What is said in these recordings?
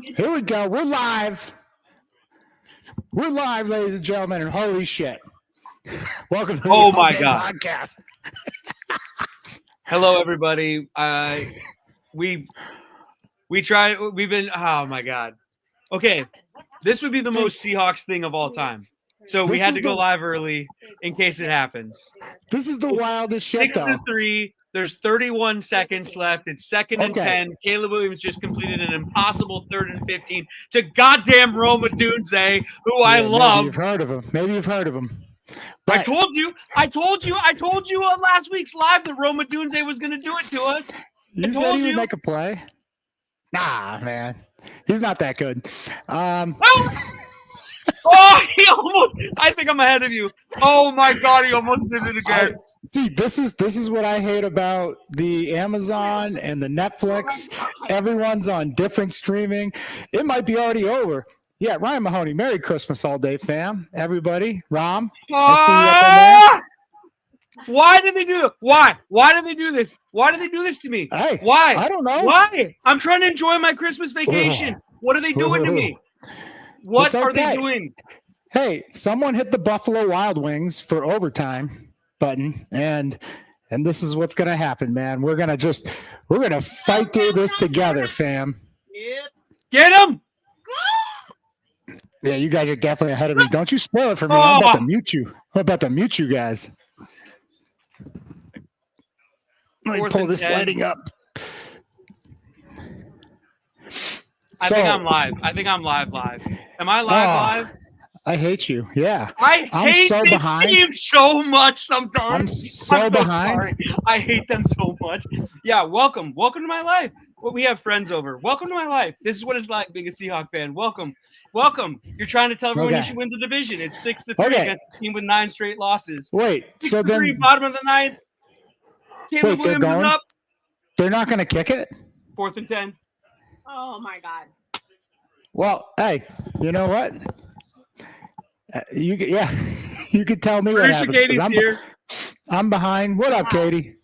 Here we go. We're live. We're live, ladies and gentlemen, and holy shit. Welcome to the podcast. Hello, everybody. We've been, oh my God. Okay. This would be the most Seahawks thing of all time. So we had to go live early in case it happens. This is the wildest shit, though. 6-3. There's 31 seconds left. It's second and 10. Caleb Williams just completed an impossible 3rd and 15 to goddamn Roma Dunze, who I love. Maybe you've heard of him. But I told you on last week's live that Roma Dunze was going to do it to us. You said he would make a play? Nah, man. He's not that good. I think I'm ahead of you. Oh my God, he almost did it again. See, this is what I hate about the Amazon and the Netflix. Everyone's on different streaming. It might be already over. Yeah, Ryan Mahoney, Merry Christmas all day, fam. Everybody. Rom, I see you up in there. Why did they do it? Why? Why did they do this? Why did they do this to me? Hey, why? I don't know. Why? I'm trying to enjoy my Christmas vacation. What are they doing to me? What are they doing? Hey, someone hit the Buffalo Wild Wings for overtime button, and this is what's gonna happen, man. We're gonna fight through this together, fam. Get him! Yeah, you guys are definitely ahead of me. Don't you spoil it for me. I'm about to mute you. I'm about to mute you guys. Let me pull this lighting up. I think I'm live. Am I live? I hate you. Yeah. I'm hate so this team so much sometimes. I'm so behind. Sorry. I hate them so much. Yeah, welcome. Welcome to my life. Well, we have friends over. Welcome to my life. This is what it's like being a Seahawks fan. Welcome. You're trying to tell everyone you should win the division. It's 6-3 against a team with 9 straight losses. Wait, so then bottom of the ninth. Caleb Williams is up. They're not going to kick it? 4th and 10. Oh my God. Well, hey, you know what? You could tell me what happens. Katie's here. I'm behind. What up, Katie?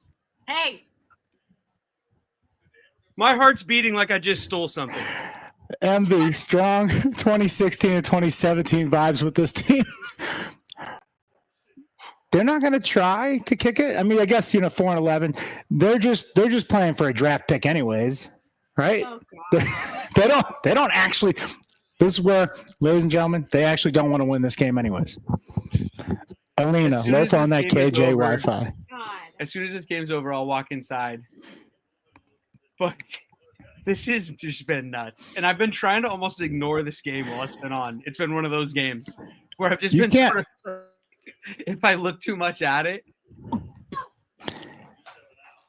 Hey. My heart's beating like I just stole something. MV, strong 2016 and 2017 vibes with this team. They're not going to try to kick it. I mean, I guess 4-11. They're just playing for a draft pick, anyways, right? Oh, they don't actually. This is where, ladies and gentlemen, they actually don't want to win this game, anyways. Alina, low on that KJ Wi-Fi. As soon as this game's over, I'll walk inside. But this has just been nuts. And I've been trying to almost ignore this game while it's been on. It's been one of those games where I've just been sort of, if I look too much at it.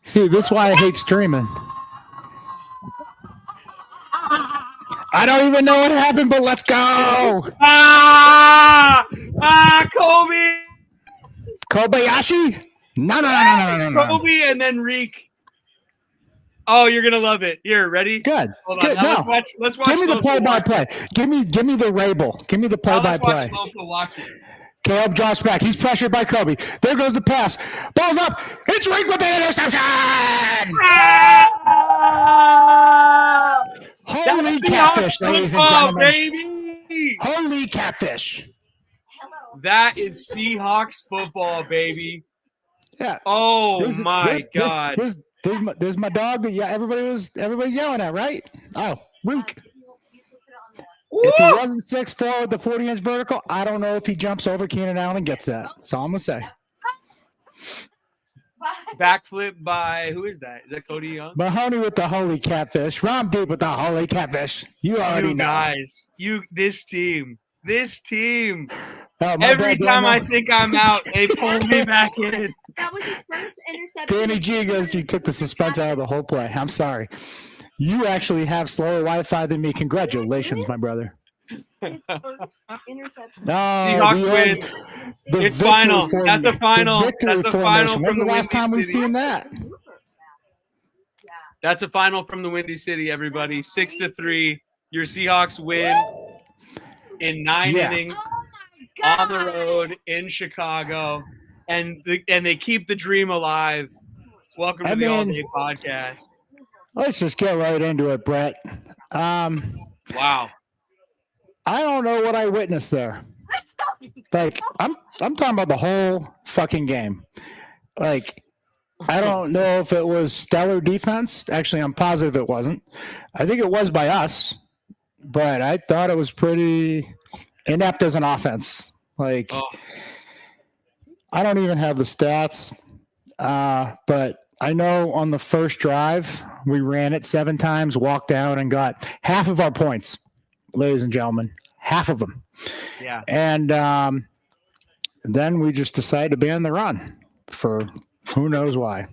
See, this is why I hate streaming. I don't even know what happened, but let's go. Kobe. Kobayashi? No. Kobe and then Reek. Oh, you're gonna love it. Here, ready? Good. Hold on. Now let's watch. Give me the play-by-play. Give me the Rabel. Give me the play-by-play. Watch it. Caleb drops back. He's pressured by Kobe. There goes the pass. Ball's up. It's Reek with the interception. Holy catfish, ladies and gentlemen. Baby. Holy catfish. That is Seahawks football, baby. Yeah. Oh, my God. There's my dog that everybody's yelling at, right? Oh, Reek. If he wasn't 6'4" with the 40-inch vertical, I don't know if he jumps over Keenan Allen and gets that. That's all I'm going to say. Backflip by, who is that? Is that Cody Young? Mahoney with the holy catfish. Rom deep with the holy catfish. You already know. Guys, this team. Oh, every time I think I'm out, they pull me back in. That was his first interception. Danny G goes, you took the suspense out of the whole play. I'm sorry. You actually have slower Wi-Fi than me. Congratulations, my brother. His first interception. Seahawks win. It's final. That's a final. That's a final. When's the last time we've seen that? That's a final from the Windy City, everybody. 6-3. Your Seahawks win in 9 innings on the road in Chicago, and they keep the dream alive. Welcome to the All Day Podcast. Let's just get right into it, Brett. Wow. I don't know what I witnessed there. Like, I'm talking about the whole fucking game. Like, I don't know if it was stellar defense. Actually, I'm positive it wasn't. I think it was by us, but I thought it was pretty inept as an offense. Like, I don't even have the stats, but I know on the first drive, we ran it 7 times, walked down, and got half of our points, ladies and gentlemen. Half of them. Yeah. And then we just decided to ban the run for who knows why.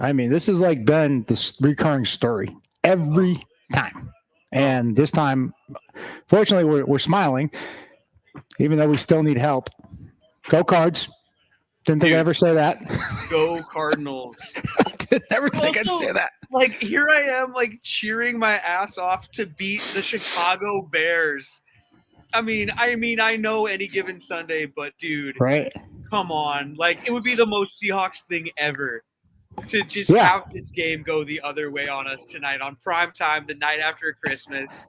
I mean, this has like been this recurring story every time. And this time, fortunately, we're smiling, even though we still need help. Go Cards. Didn't think I'd ever say that. Go Cardinals. I didn't ever think I'd say that. Like, here I am, like, cheering my ass off to beat the Chicago Bears. I mean, I know any given Sunday, but, dude, right? Come on. Like, it would be the most Seahawks thing ever to just have this game go the other way on us tonight on prime time, the night after Christmas.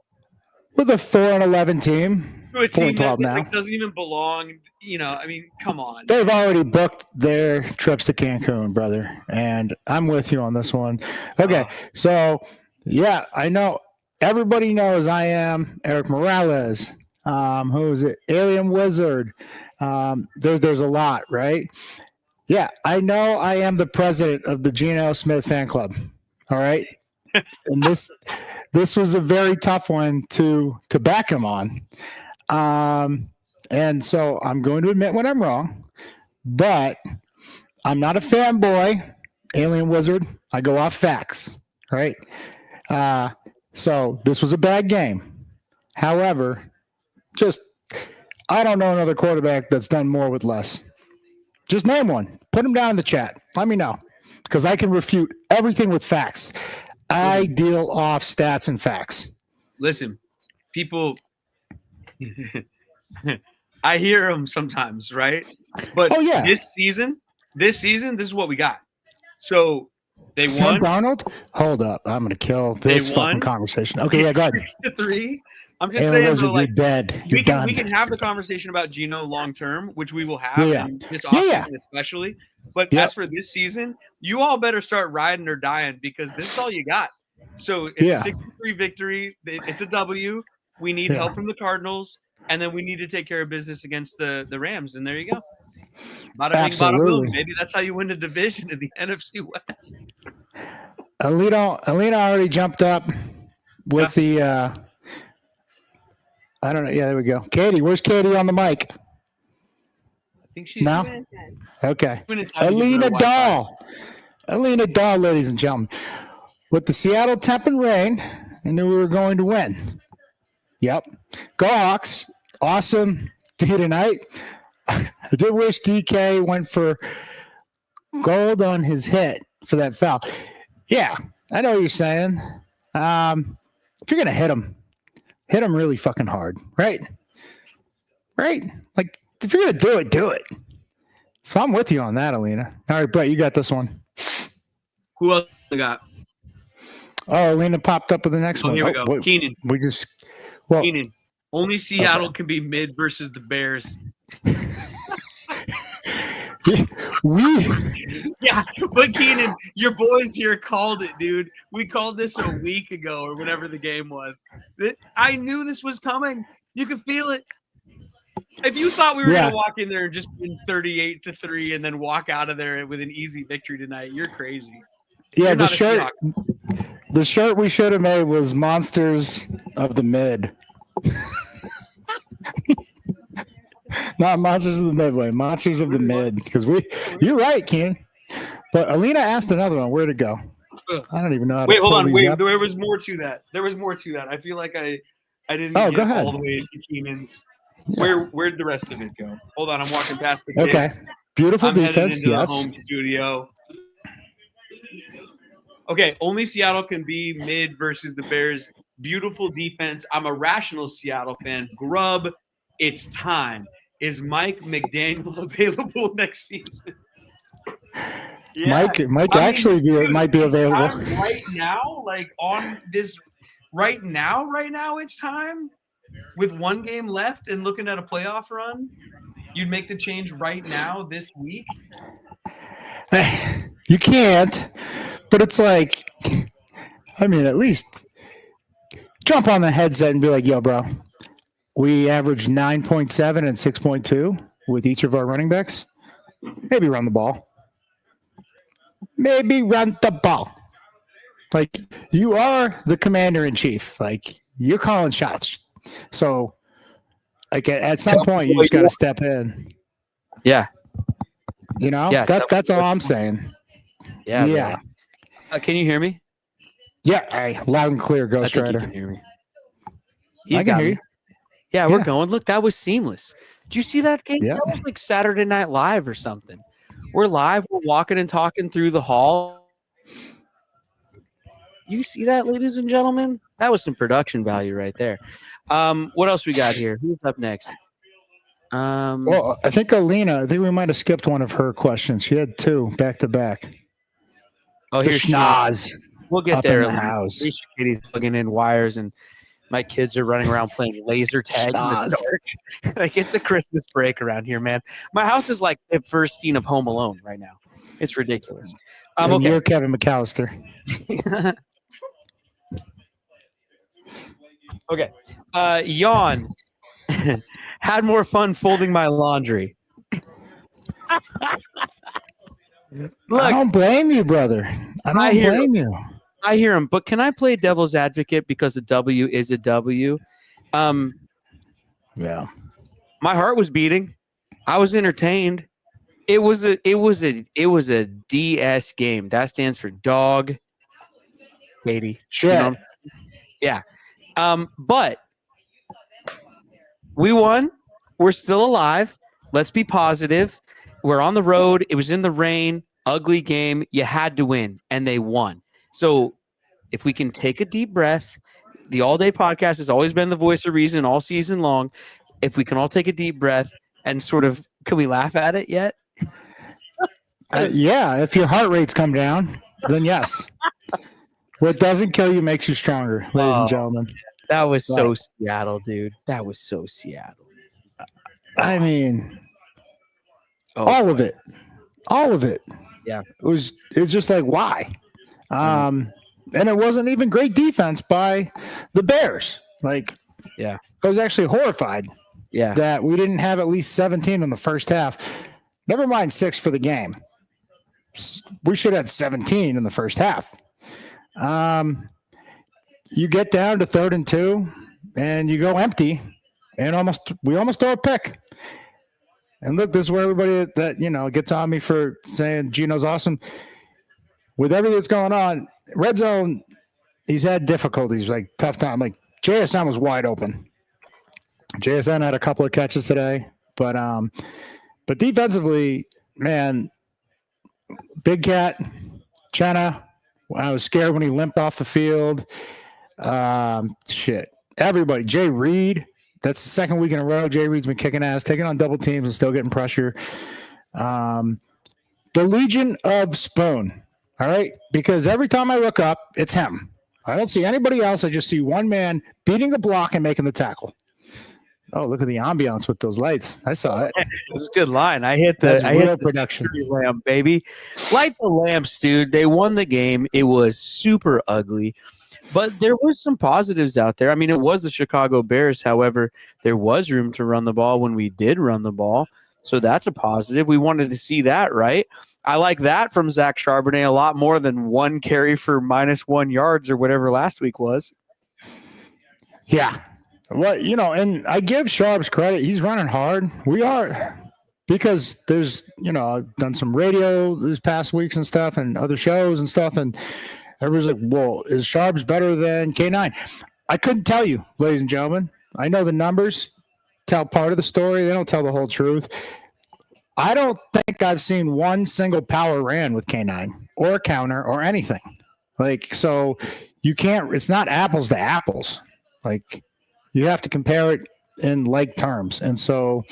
With a 4-11 team. To a team that like, doesn't even belong. You know, I mean, come on. They've already booked their trips to Cancun, brother. And I'm with you on this one. Okay. So, yeah, I know. Everybody knows I am Eric Morales. Who is it? Alien Wizard. There's a lot, right? Yeah, I know I am the president of the Geno Smith fan club. All right. And this was a very tough one to back him on. And so I'm going to admit when I'm wrong, but I'm not a fanboy, Alien Wizard. I go off facts, right? So this was a bad game. However, I don't know another quarterback that's done more with less. Just name one. Put him down in the chat. Let me know, because I can refute everything with facts. I deal off stats and facts. Listen, people, I hear them sometimes, right? But this season, this is what we got. So they Sam won. Darnold? Hold up. I'm going to kill this fucking conversation. Okay, yeah, go ahead. 6-3. I'm just saying, Lizard, like, you're dead. You're done. We can have the conversation about Geno long term, which we will have, and this offseason especially. But as for this season, you all better start riding or dying, because this is all you got. So it's a 6-3 victory. It's a W. We need help from the Cardinals, and then we need to take care of business against the Rams. And there you go. Bada bing, bada boom. Maybe that's how you win the division in the NFC West. Alina already jumped up with the I don't know. Yeah, there we go. Katie, where's Katie on the mic? I think she's okay. Alina Dahl, ladies and gentlemen. With the Seattle temp and rain, I knew we were going to win. Yep. Go Hawks. Awesome day tonight. I did wish DK went for gold on his hit for that foul. Yeah, I know what you're saying. If you're going to hit him really fucking hard, right? Right? Like, if you're going to do it. So I'm with you on that, Alina. All right, Brett, you got this one. Who else we got? Oh, Alina popped up with the next one. Here we go. Keenan. Keenan. Only Seattle can be mid versus the Bears. But Keenan, your boys here called it, dude. We called this a week ago or whatever the game was. I knew this was coming. You could feel it. If you thought we were going to walk in there and just win 38-3 and then walk out of there with an easy victory tonight, you're crazy. Yeah, the shirt we should have made was Monsters of the Mid. Not Monsters of the Midway, Monsters of the Mid. Because you're right, Keenan. But Alina asked another one. Where'd it go? I don't even know how to hold on. Up. There was more to that. I feel like I didn't get all the way into Keenan's. Yeah. Where'd the rest of it go? Hold on, I'm walking past the kids. Okay. Beautiful defense, into the home studio. Okay, only Seattle can be mid versus the Bears. Beautiful defense. I'm a rational Seattle fan. Grub, it's time. Is Mike McDaniel available next season? Yeah. Mike might be available right now. Like on this right now it's time with one game left and looking at a playoff run. You'd make the change right now this week. You can't, but it's like, I mean, at least jump on the headset and be like, yo, bro, we averaged 9.7 and 6.2 with each of our running backs. Maybe run the ball. Maybe run the ball. Like, you are the commander in chief. Like, you're calling shots. So, like, at some point, you just got to step in. Yeah. You know? Yeah, That's all I'm saying. Yeah. Yeah. Can you hear me? Yeah. All right. Loud and clear, I Ghost think you Rider. can hear me. I can hear you. Yeah, we're Yeah. going. Look, that was seamless. Did you see that game? Yeah. That was like Saturday Night Live or something. We're live. We're walking and talking through the hall. You see that, ladies and gentlemen? That was some production value right there. What else we got here? Who's up next? Well, I think Alina, we might have skipped one of her questions. She had two back to back. Oh, The here's schnoz We'll get up there. in the house. Alicia Katie's plugging in wires, and my kids are running around playing laser tag in the Schnoz. dark. Like, it's a Christmas break around here, man. My house is like the first scene of Home Alone right now. It's ridiculous. And Okay. you're Kevin McAllister. Okay. Yawn. Had more fun folding my laundry. I Look, don't blame you, brother. I don't hear blame you. I hear him, but can I play devil's advocate because a W is a W? Yeah. My heart was beating. I was entertained. It was a DS game. That stands for dog. Katie. Shit. You know? Yeah. But we won. We're still alive. Let's be positive. We're on the road. It was in the rain. Ugly game. You had to win, and they won. So if we can take a deep breath, the All Day Podcast has always been the voice of reason all season long. If we can all take a deep breath and sort of, can we laugh at it yet? Yeah. If your heart rates come down, then yes. What doesn't kill you makes you stronger, ladies and gentlemen. That was so Right. Seattle, dude. That was so Seattle. I mean, Oh, all of it. All of it. Yeah. It's just like, why? And it wasn't even great defense by the Bears. Like, Yeah. I was actually horrified yeah. that we didn't have at least 17 in the first half. Never mind 6 for the game. We should have had 17 in the first half. You get down to 3rd and 2, and you go empty, and we almost throw a pick. And look, this is where everybody that gets on me for saying Gino's awesome. With everything that's going on, red zone, he's had difficulties, like tough time. Like JSN was wide open. JSN had a couple of catches today, but defensively, man, Big Cat, Chenna, I was scared when he limped off the field. Shit. Everybody. Jay Reed. That's the second week in a row. Jay Reed's been kicking ass, taking on double teams and still getting pressure. The Legion of Spoon. All right. Because every time I look up, it's him. I don't see anybody else. I just see one man beating the block and making the tackle. Oh, look at the ambiance with those lights. I saw it. That's a good line. I hit the That's I real hit the production. lamp, baby. Light the lamps, dude. They won the game. It was super ugly. But there was some positives out there. I mean, it was the Chicago Bears. However, there was room to run the ball when we did run the ball. So that's a positive. We wanted to see that, right? I like that from Zach Charbonnet a lot more than one carry for -1 yards or whatever last week was. Yeah. Well, and I give Sharps credit. He's running hard. We are, because there's, I've done some radio this past weeks and stuff and other shows and stuff. And everybody's like, well, is Sharps better than K9? I couldn't tell you, ladies and gentlemen. I know the numbers tell part of the story. They don't tell the whole truth. I don't think I've seen one single power ran with K9 or counter or anything. Like, so you can't, it's not apples to apples. Like, you have to compare it in like terms. And so,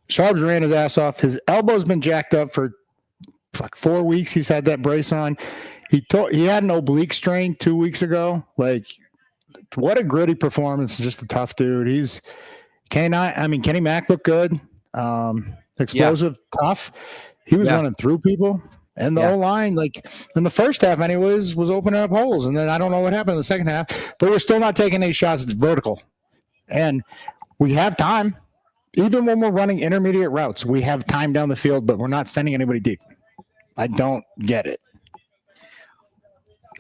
Sharps ran his ass off. His elbow's been jacked up for like 4 weeks. He's had that brace on. He had an oblique strain 2 weeks ago. Like, what a gritty performance. Just a tough dude. Kenny Mack looked good. Explosive, tough. He was running through people. And the O-line, like in the first half anyways, was opening up holes. And then I don't know what happened in the second half, but we're still not taking any shots vertical. And we have time. Even when we're running intermediate routes, we have time down the field, but we're not sending anybody deep. I don't get it.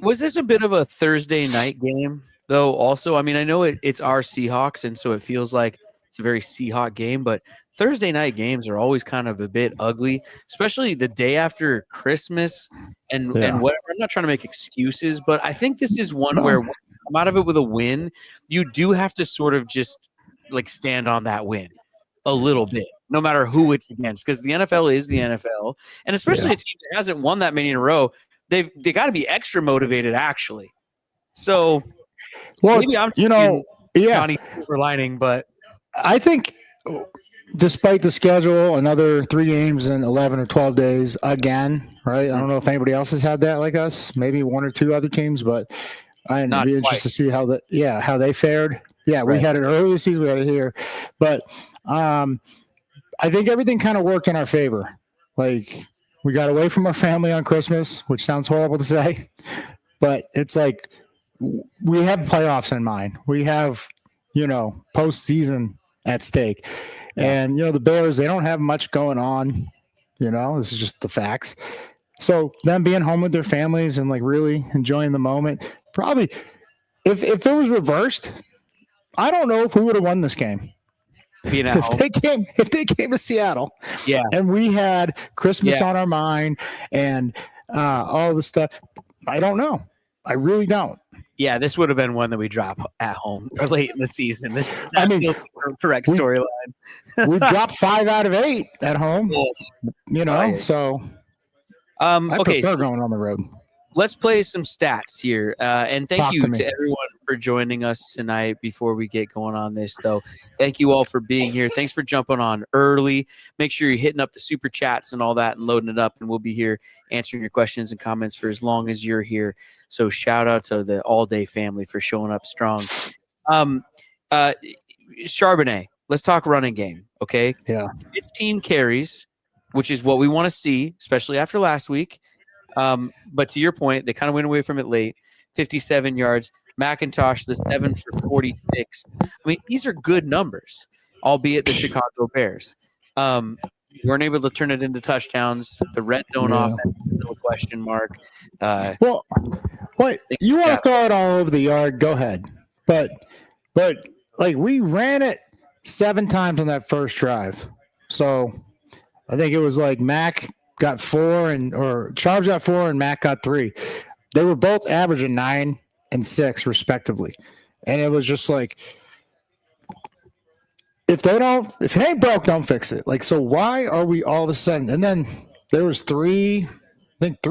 Was this a bit of a Thursday night game, though, also? I mean, I know it's our Seahawks, and so it feels like it's a very Seahawk game, but Thursday night games are always kind of a bit ugly, especially the day after Christmas and whatever. I'm not trying to make excuses, but I think this is one where when you come out of it with a win, you do have to sort of just like stand on that win a little bit, no matter who it's against, because the NFL is the NFL, and especially a team that hasn't won that many in a row, they got to be extra motivated, actually. So, maybe I'm Johnny silver lining, but I think despite the schedule, another 3 games in 11 or 12 days again, right? I don't know if anybody else has had that like us, maybe 1 or 2 other teams, but I'd be interested to see how they fared. Yeah, we had it early this season, we had it here. But I think everything kind of worked in our favor. Like, we got away from our family on Christmas, which sounds horrible to say, but it's like we have playoffs in mind. We have, postseason at stake. And, the Bears, they don't have much going on. This is just the facts. So them being home with their families and like really enjoying the moment, probably if it was reversed, I don't know if we would have won this game. If they came to Seattle, and we had Christmas on our mind and all the stuff, I don't know. I really don't. Yeah, this would have been one that we drop at home or late in the season. This feels like the correct storyline. We dropped 5 out of 8 at home. So I prefer going on the road. Let's play some stats here. And thank you to everyone for joining us tonight before we get going on this, though. Thank you all for being here. Thanks for jumping on early. Make sure you're hitting up the super chats and all that and loading it up, and we'll be here answering your questions and comments for as long as you're here. So shout out to the all-day family for showing up strong. Charbonnet, let's talk running game, okay? Yeah. 15 carries, which is what we want to see, especially after last week. But to your point, they kind of went away from it late. 57 yards. McIntosh, the 7 for 46. I mean, these are good numbers, albeit the Chicago Bears. Weren't able to turn it into touchdowns. The red zone offense is still a question mark. You want to throw it all over the yard? Go ahead. But like we ran it 7 times on that first drive. So I think it was like Mac got 4 or Charles got 4 and Mac got 3. They were both averaging 9 and 6 respectively. And it was just like, if it ain't broke, don't fix it. Like, so why are we all of a sudden? And then there was 3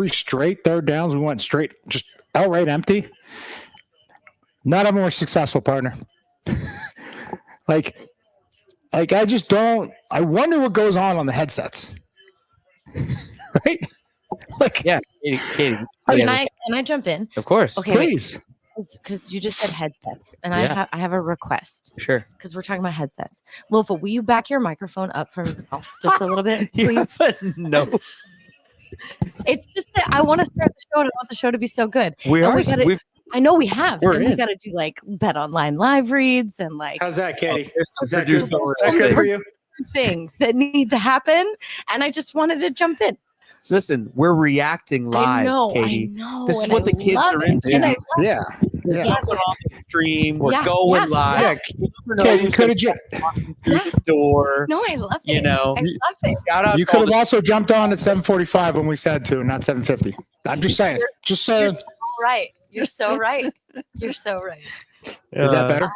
straight third downs. We went straight, just outright empty. None of them were successful, partner. like I just don't. I wonder what goes on the headsets. Right? Like, yeah, Katie. Can I jump in? Of course. Okay, please. Because you just said headsets, and Yeah. I have a request. Sure. Because we're talking about headsets. Lofa, will you back your microphone up from your mouth just a little bit, please? No. It's just that I want to start the show, and I want the show to be so good. We are. I know we have. We're and in. we got to do like Bet Online live reads and like How's that, Katie? Is that good? Is that Is that good for you? things that need to happen, and I just wanted to jump in. Listen, we're reacting live, Katie. I know. This is and what I the kids love are it, into. and I love Yeah. We're jumping on the stream. We're Yeah, going yeah, live. Katie, could have Through the door. No, I love it. You know, I love it. Shout out You to could all have the- also jumped on at 7:45 when we said to, not 7:50. I'm just saying. Just saying. Right. You're so right. You're so right. Is that better?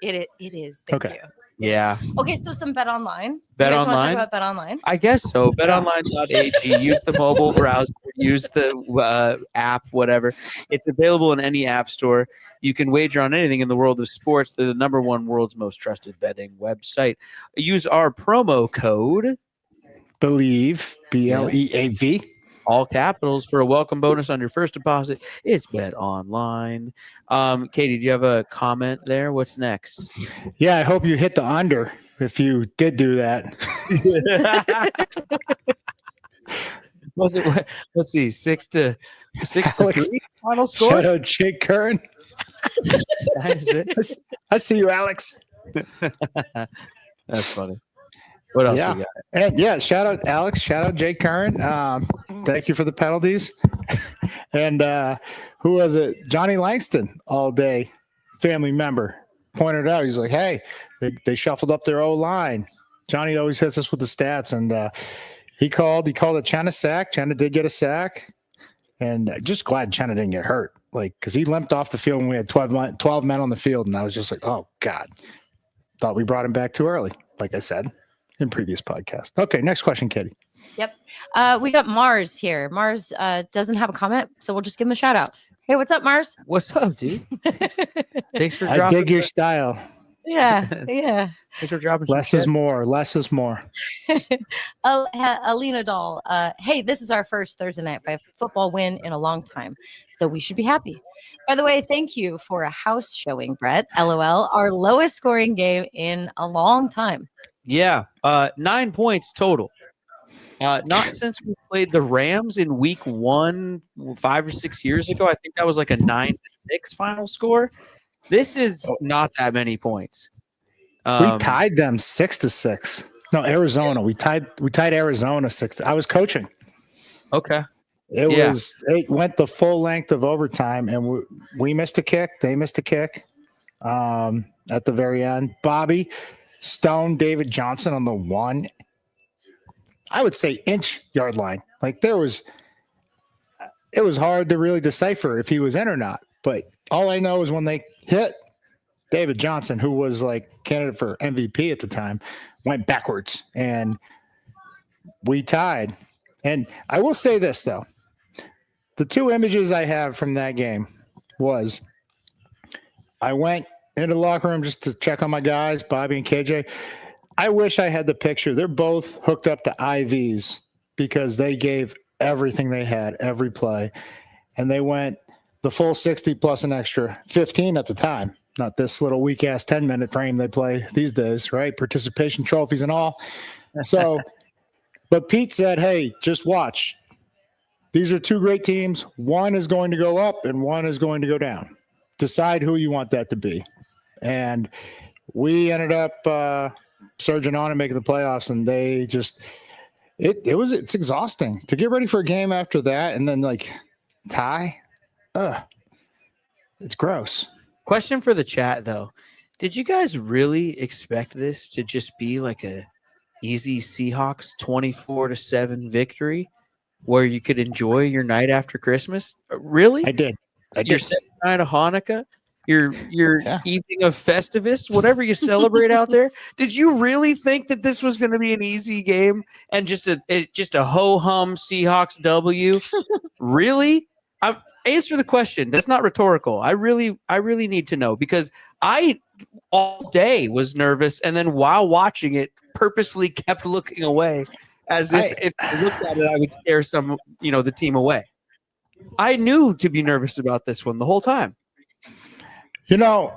It is. Thank Okay. you. Yeah. Okay, so some Bet Online. Bet you guys want to Online? talk about Bet Online? I guess so. BetOnline.ag. Use the mobile browser. Use the app, whatever. It's available in any app store. You can wager on anything in the world of sports. They're the #1 world's most trusted betting website. Use our promo code. Believe, BLEAV. all capitals, for a welcome bonus on your first deposit. It's Bet Online. Katie, do you have a comment there? What's next? Yeah, I hope you hit the under if you did do that. Was it? Let's see, 6-3 Alex, final score. Shout out Jake Curran. That is it. I see you, Alex. That's funny. What else Yeah. we got? And yeah, shout out Alex. Shout out Jake Curran. Thank you for the penalties. And who was it? Johnny Langston, all day family member, pointed out. He's like, hey, they shuffled up their O-line. Johnny always hits us with the stats. And he called a Chenna sack. Chenna did get a sack. And just glad Chenna didn't get hurt. Like, because he limped off the field when we had 12 men on the field. And I was just like, oh, God. Thought we brought him back too early, like I said in previous podcast. Okay, next question, Katie. Yep. We got Mars here. Mars doesn't have a comment, so we'll just give him a shout out. Hey, what's up, Mars? What's up, dude? Thanks for I dropping. dig your style. Yeah. Thanks for dropping. Less is more. Less is more. Alina Doll. Hey, this is our first Thursday night football win in a long time, so we should be happy. By the way, thank you for a house showing, Brett. LOL. Our lowest scoring game in a long time. Yeah, 9 points total. Not since we played the Rams in week 1 5 or 6 years ago. I think that was like a 9-6 final score. This is not that many points. We tied them 6-6. No, Arizona. We tied Arizona 6. I was coaching. Okay. It went the full length of overtime, and we missed a kick. They missed a kick at the very end. Bobby Stone, David Johnson on the 1, I would say, inch yard line. Like it was hard to really decipher if he was in or not. But all I know is when they hit, David Johnson, who was like candidate for MVP at the time, went backwards, and we tied. And I will say this, though. The 2 images I have from that game was I went into the locker room just to check on my guys, Bobby and KJ. I wish I had the picture. They're both hooked up to IVs because they gave everything they had, every play. And they went the full 60 plus an extra 15 at the time. Not this little weak-ass 10-minute frame they play these days, right? Participation trophies and all. So, but Pete said, hey, just watch. These are 2 great teams. One is going to go up and one is going to go down. Decide who you want that to be. And we ended up surging on and making the playoffs, and they just it's exhausting to get ready for a game after that and then like tie. It's gross. Question for the chat though. Did you guys really expect this to just be like a easy Seahawks 24-7 victory where you could enjoy your night after Christmas? Really? I did. Your second night of Hanukkah, your evening of Festivus, whatever you celebrate out there. Did you really think that this was going to be an easy game and just a ho hum Seahawks W? Really? Answer the question. That's not rhetorical. I really need to know, because I all day was nervous, and then while watching it, purposely kept looking away, as if I looked at it, I would scare the team away. I knew to be nervous about this one the whole time. All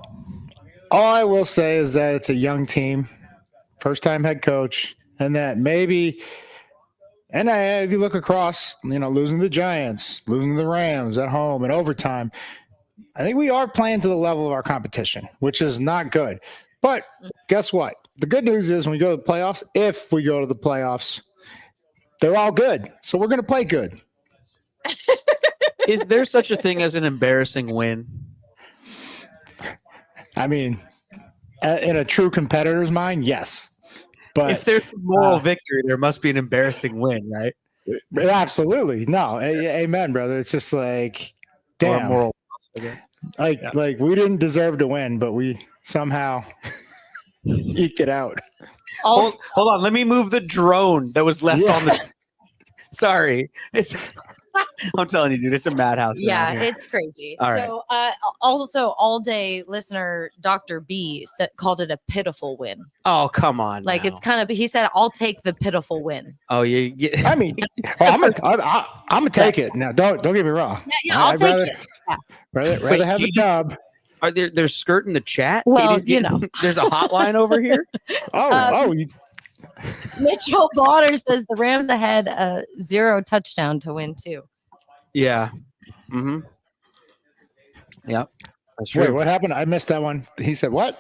I will say is that it's a young team, first-time head coach, and that maybe – and if you look across, losing the Giants, losing the Rams at home in overtime, I think we are playing to the level of our competition, which is not good. But guess what? The good news is when we go to the playoffs, if we go to the playoffs, they're all good. So we're going to play good. Is there such a thing as an embarrassing win? I mean, in a true competitor's mind, yes. But if there's a moral victory, there must be an embarrassing win, right? Absolutely. No. Amen, brother. It's just like, damn. Or a moral loss, I guess. Like we didn't deserve to win, but we somehow eked it out. Hold on. Let me move the drone that was left on the. Sorry. I'm telling you, dude, it's a madhouse. Yeah, around here. it's crazy. All right. So, also, all day listener Dr. B called it a pitiful win. Oh, come on. Like now. it's kind of. He said, "I'll take the pitiful win." Oh, yeah. I mean, I'm gonna take it. Now, don't get me wrong. Yeah, I'll take rather, it. Yeah. Rather Wait, have do the dub. Are they're skirting the chat? Well, Katie's you getting- know. there's a hotline over here. Mitchell Bonner says the Rams had a 0 touchdown to win too. Yeah. Mm-hmm. Yep. That's true. Wait, what happened? I missed that one. He said what?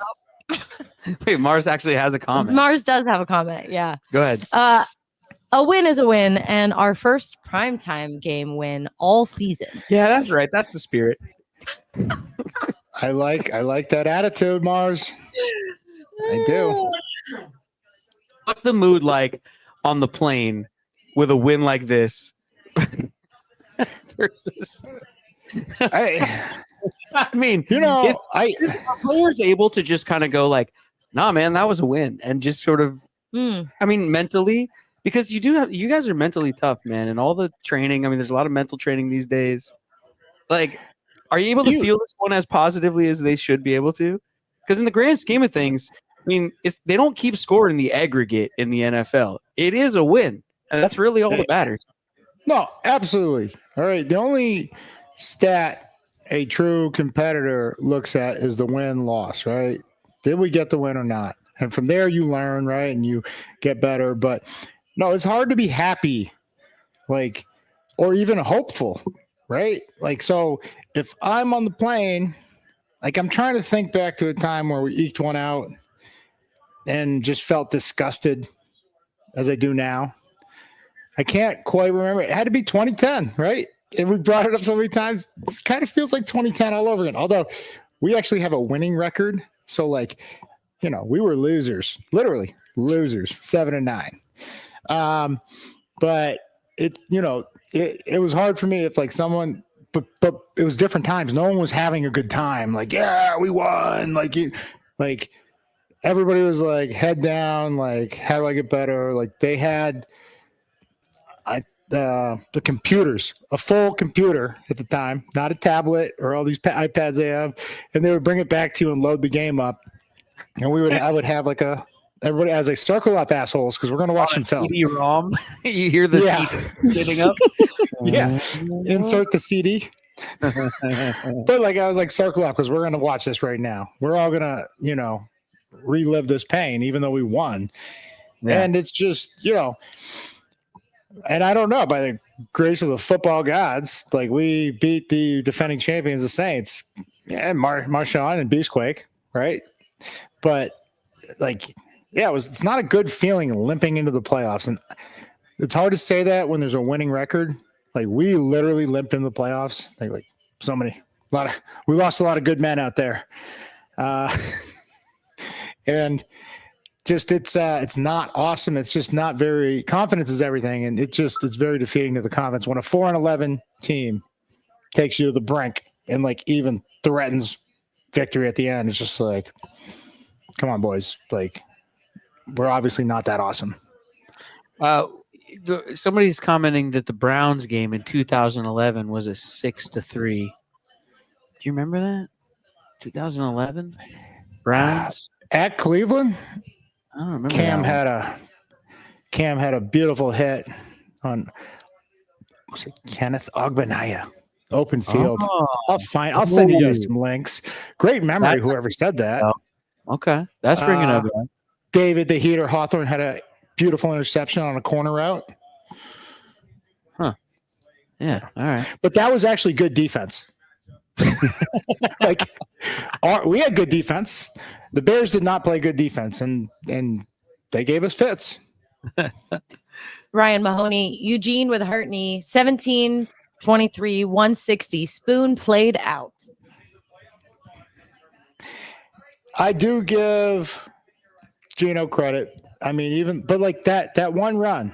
Wait, Mars actually has a comment. Mars does have a comment. Yeah. Go ahead. A win is a win, and our first primetime game win all season. Yeah, that's right. That's the spirit. I like that attitude, Mars. I do. What's the mood like on the plane with a win like this? Versus, I mean, is players able to just kind of go like, "Nah, man, that was a win," and just sort of, I mean, mentally, because you guys are mentally tough, man, and all the training. I mean, there's a lot of mental training these days. Like, are you able to feel this one as positively as they should be able to? Because in the grand scheme of things, I mean, they don't keep score in the aggregate in the NFL. It is a win, and that's really all that matters. No, absolutely. All right. The only stat a true competitor looks at is the win-loss, right? Did we get the win or not? And from there you learn, right? And you get better. But no, it's hard to be happy, like, or even hopeful, right? Like, so if I'm on the plane, like I'm trying to think back to a time where we eked one out and just felt disgusted as I do now. I can't quite remember. It had to be 2010, right? And we brought it up so many times. It kind of feels like 2010 all over again. Although we actually have a winning record. So, like, you know, we were losers, literally losers, 7-9. But it, you know, it was hard for me if like someone, but it was different times. No one was having a good time. Like, yeah, we won. Like everybody was like head down. Like, how do I get better? Like they had, the computers, a full computer at the time, not a tablet or all these iPads they have, and they would bring it back to you and load the game up, and I would have like everybody as a circle up assholes because we're gonna watch some film. CD-ROM, you hear the CD getting up. Yeah, insert the CD. But like I was like circle up because we're gonna watch this right now. We're all gonna relive this pain even though we won, and it's just And I don't know, by the grace of the football gods, like we beat the defending champions, the Saints, Marshawn and Beastquake, right? But like, yeah, it's not a good feeling limping into the playoffs, and it's hard to say that when there's a winning record. Like we literally limped into the playoffs. Like we lost a lot of good men out there, and. Just it's not awesome. It's just not very confidence is everything, and it's very defeating to the confidence when a 4-11 team takes you to the brink and like even threatens victory at the end. It's just like, come on, boys! Like we're obviously not that awesome. Somebody's commenting that the Browns game in 2011 was a 6-3. Do you remember that? 2011 Browns at Cleveland. I don't remember. Cam had a beautiful hit on Kenneth Ogbenaya, open field. Oh, I'll send you guys some links. Great memory, whoever said that. Okay, that's bringing up. David the Heater Hawthorne had a beautiful interception on a corner route. Huh. Yeah. All right. But that was actually good defense. Like we had good defense. The Bears did not play good defense, and they gave us fits. Ryan Mahoney, Eugene with a hurt knee, 17-23, 160. Spoon played out. I do give Gino credit. I mean, but like that one run,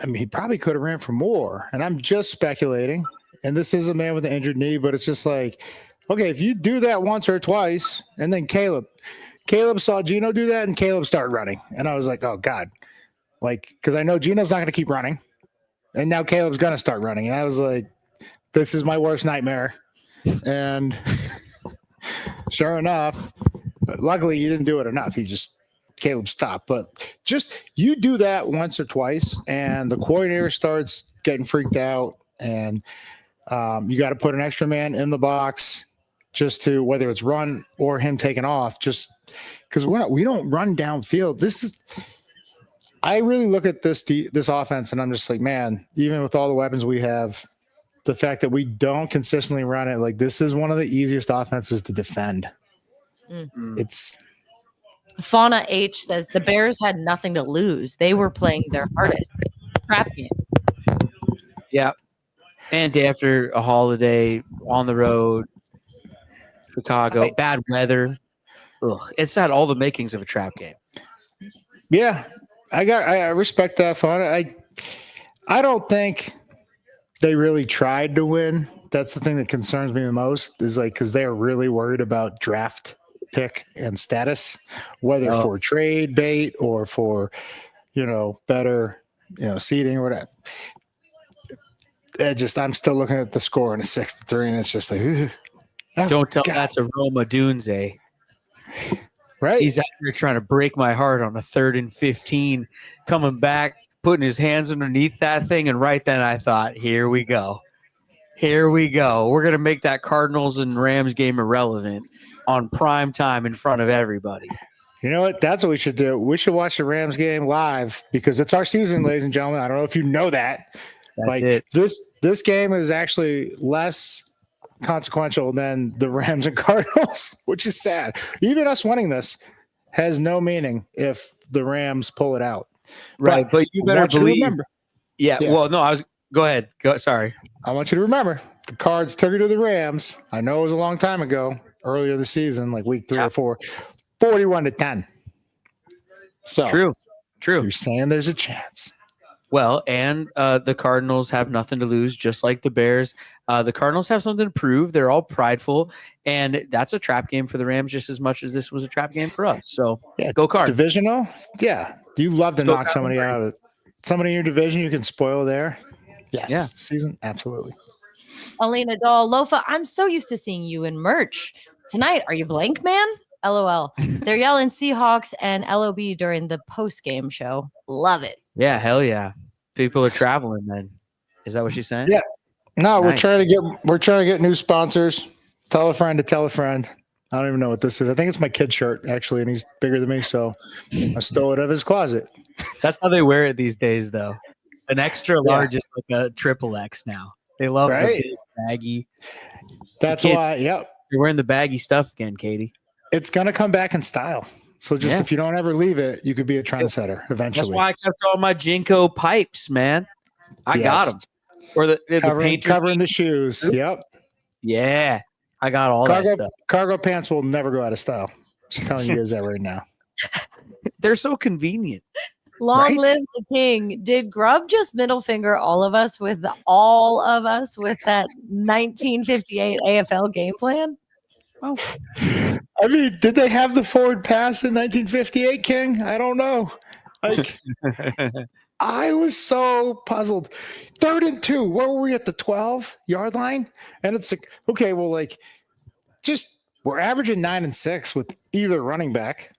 I mean, he probably could have ran for more. And I'm just speculating. And this is a man with an injured knee, but it's just like, okay, if you do that once or twice, and then Caleb saw Gino do that, and Caleb started running. And I was like, oh, God. Like, because I know Gino's not going to keep running. And now Caleb's going to start running. And I was like, this is my worst nightmare. And sure enough, luckily you didn't do it enough. Caleb stopped. But just you do that once or twice, and the coordinator starts getting freaked out, and you got to put an extra man in the box just to, whether it's run or him taking off, just because we don't run downfield. I really look at this offense, and I'm just like, man, even with all the weapons we have, the fact that we don't consistently run it, like this is one of the easiest offenses to defend. It's Fauna H says the Bears had nothing to lose. They were playing their hardest. Crap game. Yeah. And day after a holiday on the road, Chicago, bad weather. Ugh, it's had all the makings of a trap game. yeah, I respect that, Fauna. I don't think they really tried to win. That's the thing that concerns me the most, is like, because they're really worried about draft pick and status, whether for trade bait or for, better, seeding or whatever. I'm still looking at the score in a 6-3, and it's just like, Don't tell that's a Roma Dunze. Right? He's out here trying to break my heart on a 3rd and 15, coming back, putting his hands underneath that thing, and right then I thought, here we go. Here we go. We're going to make that Cardinals and Rams game irrelevant on prime time in front of everybody. You know what? That's what we should do. We should watch the Rams game live because it's our season, ladies and gentlemen. I don't know if you know that. That's it. This game is actually less consequential than the Rams and Cardinals, which is sad. Even us winning this has no meaning if the Rams pull it out. Right, but you better believe. Remember. Yeah. Well, no, go ahead. Sorry. I want you to remember the Cards took it to the Rams. I know it was a long time ago, earlier this season, like week 3 or 4, 41-10. So True. You're saying there's a chance. Well, and the Cardinals have nothing to lose, just like the Bears. The Cardinals have something to prove. They're all prideful, and that's a trap game for the Rams just as much as this was a trap game for us. So go Cards. Divisional? Yeah. You love to knock somebody out of somebody in your division you can spoil there. Yes. Yeah. Season, absolutely. Alina Doll, Lofa, I'm so used to seeing you in merch. Tonight, are you blank, man? LOL. They're yelling Seahawks and LOB during the post-game show. Love it. Yeah, hell yeah. People are traveling then. Is that what she's saying? Yeah. No, Nice. we're trying to get new sponsors. Tell a friend to tell a friend. I don't even know what this is. I think it's my kid's shirt, actually, and he's bigger than me, so I stole it out of his closet. That's how they wear it these days, though. An extra large is like a triple X now. They love the big baggy. That's why, yep. You're wearing the baggy stuff again, Katie. It's going to come back in style. So just if you don't ever leave it, you could be a trendsetter eventually. That's why I kept all my Jinko pipes, man. I got them. Or the covering the shoes. Yep. Yeah. I got all that stuff. Cargo pants will never go out of style. Just telling you guys that right now. They're so convenient. Long live the king. Did Grubb just middle finger all of us with that 1958 AFL game plan? Oh, I mean, did they have the forward pass in 1958, King? I don't know. Like, I was so puzzled. 3rd and 2. Where were we at the 12-yard line? And it's like, okay, well, like, just we're averaging 9 and 6 with either running back.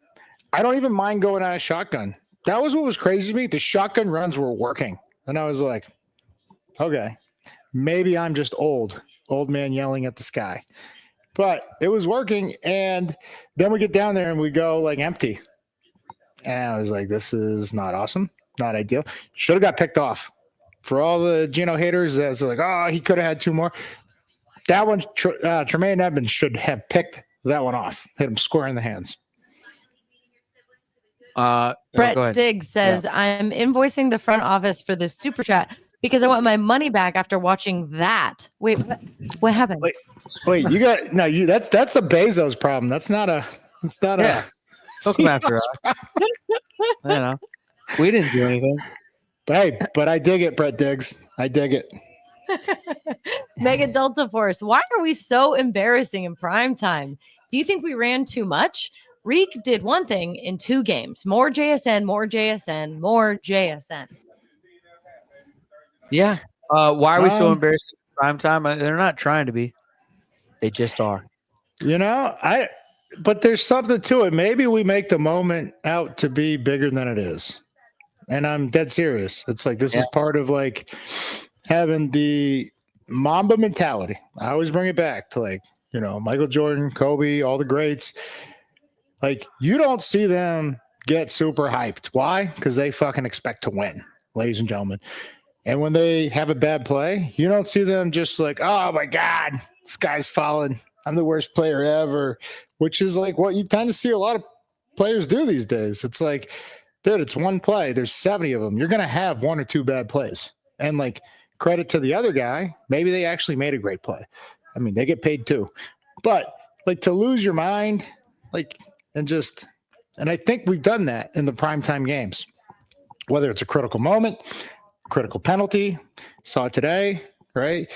I don't even mind going out of shotgun. That was what was crazy to me. The shotgun runs were working. And I was like, okay, maybe I'm just old man yelling at the sky. But it was working. And then we get down there and we go like empty. And I was like, this is not awesome. Not ideal. Should have got picked off. For all the Geno haters that's like, oh, he could have had 2 more. That one, Tremaine Edmonds should have picked that one off. Hit him square in the hands. Brett Diggs says, I'm invoicing the front office for this super chat because I want my money back after watching that. Wait, what happened? Wait, you got that's a Bezos problem. That's not a Don't come after us. I don't know. We didn't do anything. But I dig it, Brett Diggs. I dig it. Mega Delta Force, why are we so embarrassing in prime time? Do you think we ran too much? Reek did one thing in 2 games. More JSN, more JSN, more JSN. Yeah. Why are we so Um, embarrassing in prime time? They're not trying to be. They just are. But there's something to it. Maybe we make the moment out to be bigger than it is. And I'm dead serious. It's like this Yeah. is part of like having the Mamba mentality. I always bring it back to like, Michael Jordan, Kobe, all the greats. Like you don't see them get super hyped. Why? Because they fucking expect to win, ladies and gentlemen. And when they have a bad play, you don't see them just like, oh my God, this guy's falling. I'm the worst player ever, which is like what you tend to see a lot of players do these days. It's like, dude, it's one play. There's 70 of them. You're going to have one or two bad plays. And like credit to the other guy, maybe they actually made a great play. I mean, they get paid too. But like to lose your mind, like, and I think we've done that in the primetime games, whether it's a critical moment, critical penalty, saw it today, right?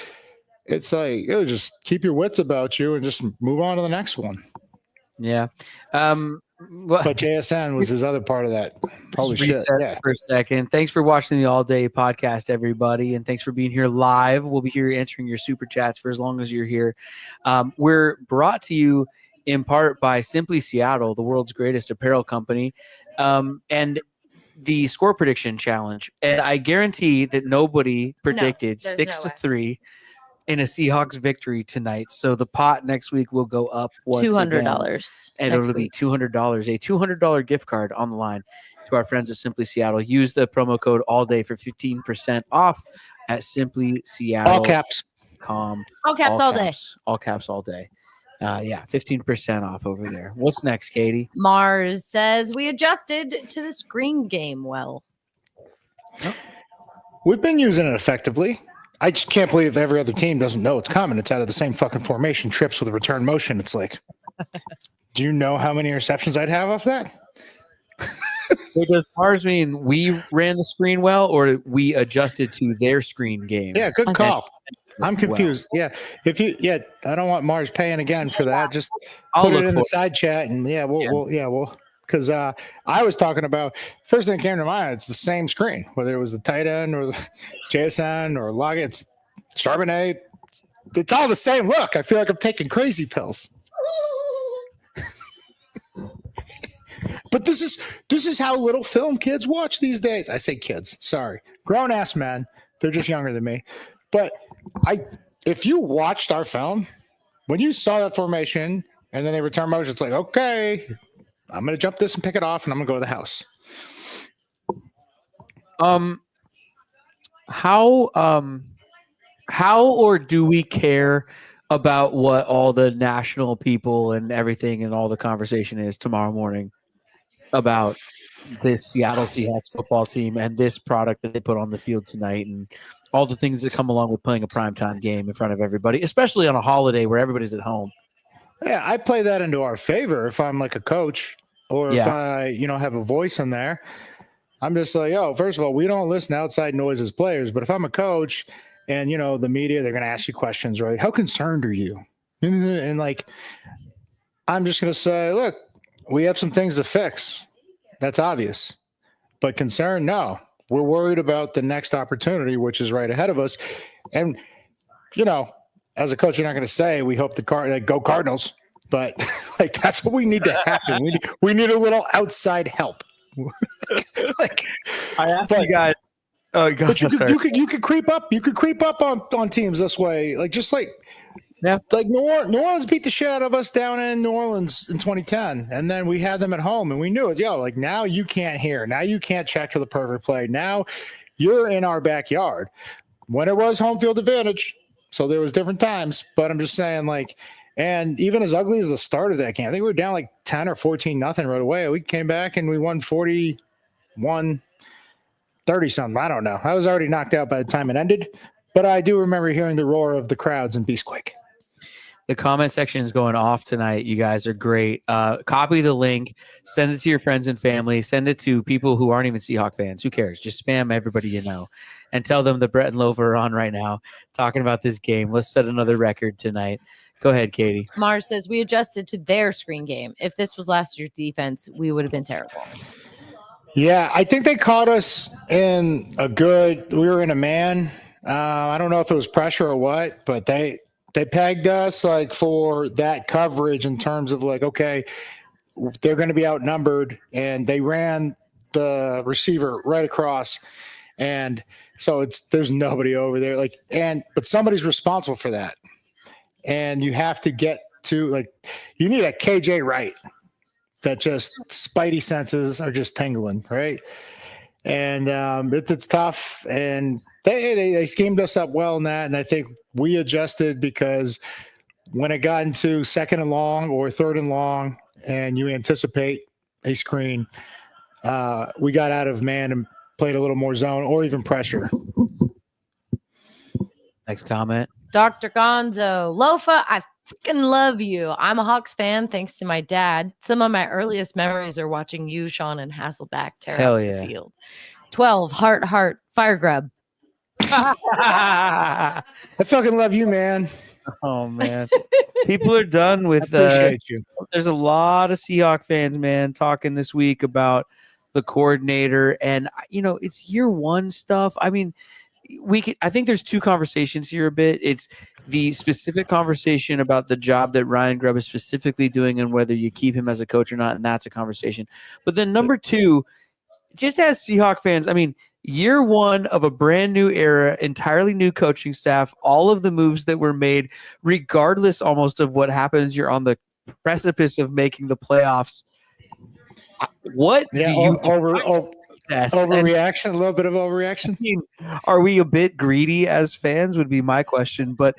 It's like, just keep your wits about you and just move on to the next one. Yeah. But JSN was his other part of that. Holy shit. Yeah. For a second. Thanks for watching the All Day podcast, everybody. And thanks for being here live. We'll be here answering your super chats for as long as you're here. We're brought to you in part by Simply Seattle, the world's greatest apparel company. And the score prediction challenge. And I guarantee that nobody predicted 6-3 in a Seahawks victory tonight. So the pot next week will go up $200. And it'll be $200, a $200 gift card on the line to our friends at Simply Seattle. Use the promo code all day for 15% off at Simply Seattle. All caps. All caps all day. All caps all day. 15% off over there. What's next, Katie? Mars says we adjusted to the screen game well. We've been using it effectively. I just can't believe every other team doesn't know it's coming. It's out of the same fucking formation, trips with a return motion. It's like, do you know how many interceptions I'd have off that? So does Mars mean we ran the screen well, or we adjusted to their screen game? Yeah, good call. I'm confused. Well. Yeah, I don't want Mars paying again for that. Just put it in the side chat, and we'll because I was talking about first thing that came to mind. It's the same screen, whether it was the tight end or the JSN or Loggett, it's Charbonnet. It's all the same look. I feel like I'm taking crazy pills. But this is how little film kids watch these days. I say kids, sorry, grown ass men. They're just younger than me. But if you watched our film, when you saw that formation and then they return motion, it's like, okay, I'm going to jump this and pick it off, and I'm going to go to the house. How or do we care about what all the national people and everything and all the conversation is tomorrow morning about this Seattle Seahawks football team and this product that they put on the field tonight and all the things that come along with playing a primetime game in front of everybody, especially on a holiday where everybody's at home? Yeah, I play that into our favor if I'm like a coach or if I, have a voice in there. I'm just like, first of all, we don't listen to outside noise as players. But if I'm a coach and, the media, they're going to ask you questions, right? How concerned are you? And like, I'm just going to say, look, we have some things to fix. That's obvious. But concern, no. We're worried about the next opportunity, which is right ahead of us. And, as a coach, you're not going to say we hope go Cardinals, but like that's what we need to happen. We need a little outside help. Like I asked you guys. Oh, God, but you could creep up. You could creep up on teams this way, like like New Orleans beat the shit out of us down in New Orleans in 2010, and then we had them at home, and we knew it. Like now you can't hear, now you can't check to the perfect play. Now you're in our backyard. When it was home field advantage. So there was different times, but I'm just saying, like, and even as ugly as the start of that game, I think we were down like 10 or 14-0 right away. We came back and we won 41, 30-something. I don't know. I was already knocked out by the time it ended, but I do remember hearing the roar of the crowds in Beastquake. The comment section is going off tonight. You guys are great. Copy the link, send it to your friends and family, send it to people who aren't even Seahawk fans. Who cares? Just spam everybody you know and tell them that Brett and Lofa are on right now talking about this game. Let's set another record tonight. Go ahead, Katie. Mars says we adjusted to their screen game. If this was last year's defense, we would have been terrible. Yeah, I think they caught us in we were in a man. I don't know if it was pressure or what, but they pegged us like for that coverage in terms of like, okay, they're going to be outnumbered, and they ran the receiver right across, and so there's nobody over there. But somebody's responsible for that, and you have to get to you need a KJ Wright that just spidey senses are just tingling, right? And it's tough, and they schemed us up well in that, and I think we adjusted because when it got into second and long or third and long, and you anticipate a screen, we got out of man and played a little more zone or even pressure. Next comment. Dr. Gonzo, Lofa, I freaking love you. I'm a Hawks fan thanks to my dad. Some of my earliest memories are watching you, Sean, and Hasselback tear Hell up yeah. the field. 12, heart, fire grub. I fucking love you, man. Oh man, people are done with. Appreciate you. There's a lot of Seahawks fans, man, talking this week about the coordinator, and it's year one stuff. I mean, I think there's two conversations here a bit. It's the specific conversation about the job that Ryan Grubb is specifically doing and whether you keep him as a coach or not, and that's a conversation. But then number two, just as Seahawks fans, I mean, year one of a brand new era, entirely new coaching staff, all of the moves that were made, regardless almost of what happens, you're on the precipice of making the playoffs. What do you overreaction? A little bit of overreaction. I mean, are we a bit greedy as fans? Would be my question. But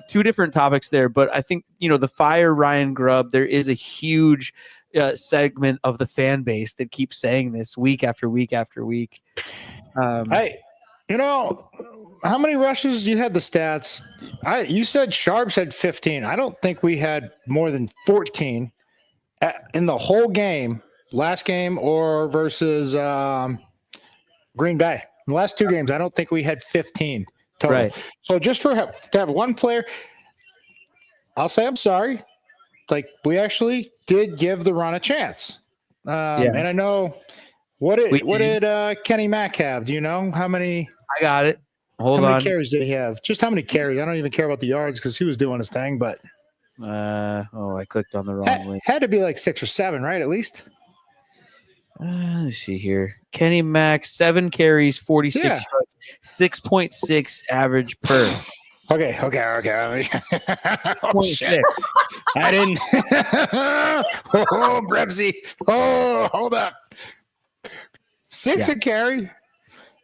two different topics there. But I think the fire Ryan Grubb. There is a huge segment of the fan base that keeps saying this week after week after week. Hey, how many rushes? You had the stats. You said Sharps had 15. I don't think we had more than 14 in the whole game, last game or versus Green Bay. In the last two games, I don't think we had 15 total. Right. So just to have one player, I'll say I'm sorry. We actually did give the run a chance. And I know what did Kenny Mack have? Do you know how many? I got it. Hold on. How many carries did he have? Just how many carries? I don't even care about the yards because he was doing his thing. But I clicked on the wrong link. Had to be like 6 or 7, right? At least. Let's see here. Kenny Mack, 7 carries, 46 yards, 6.6 average per. Okay. Oh, shit. I didn't. Brebsy. Oh, hold up. 6 a carry.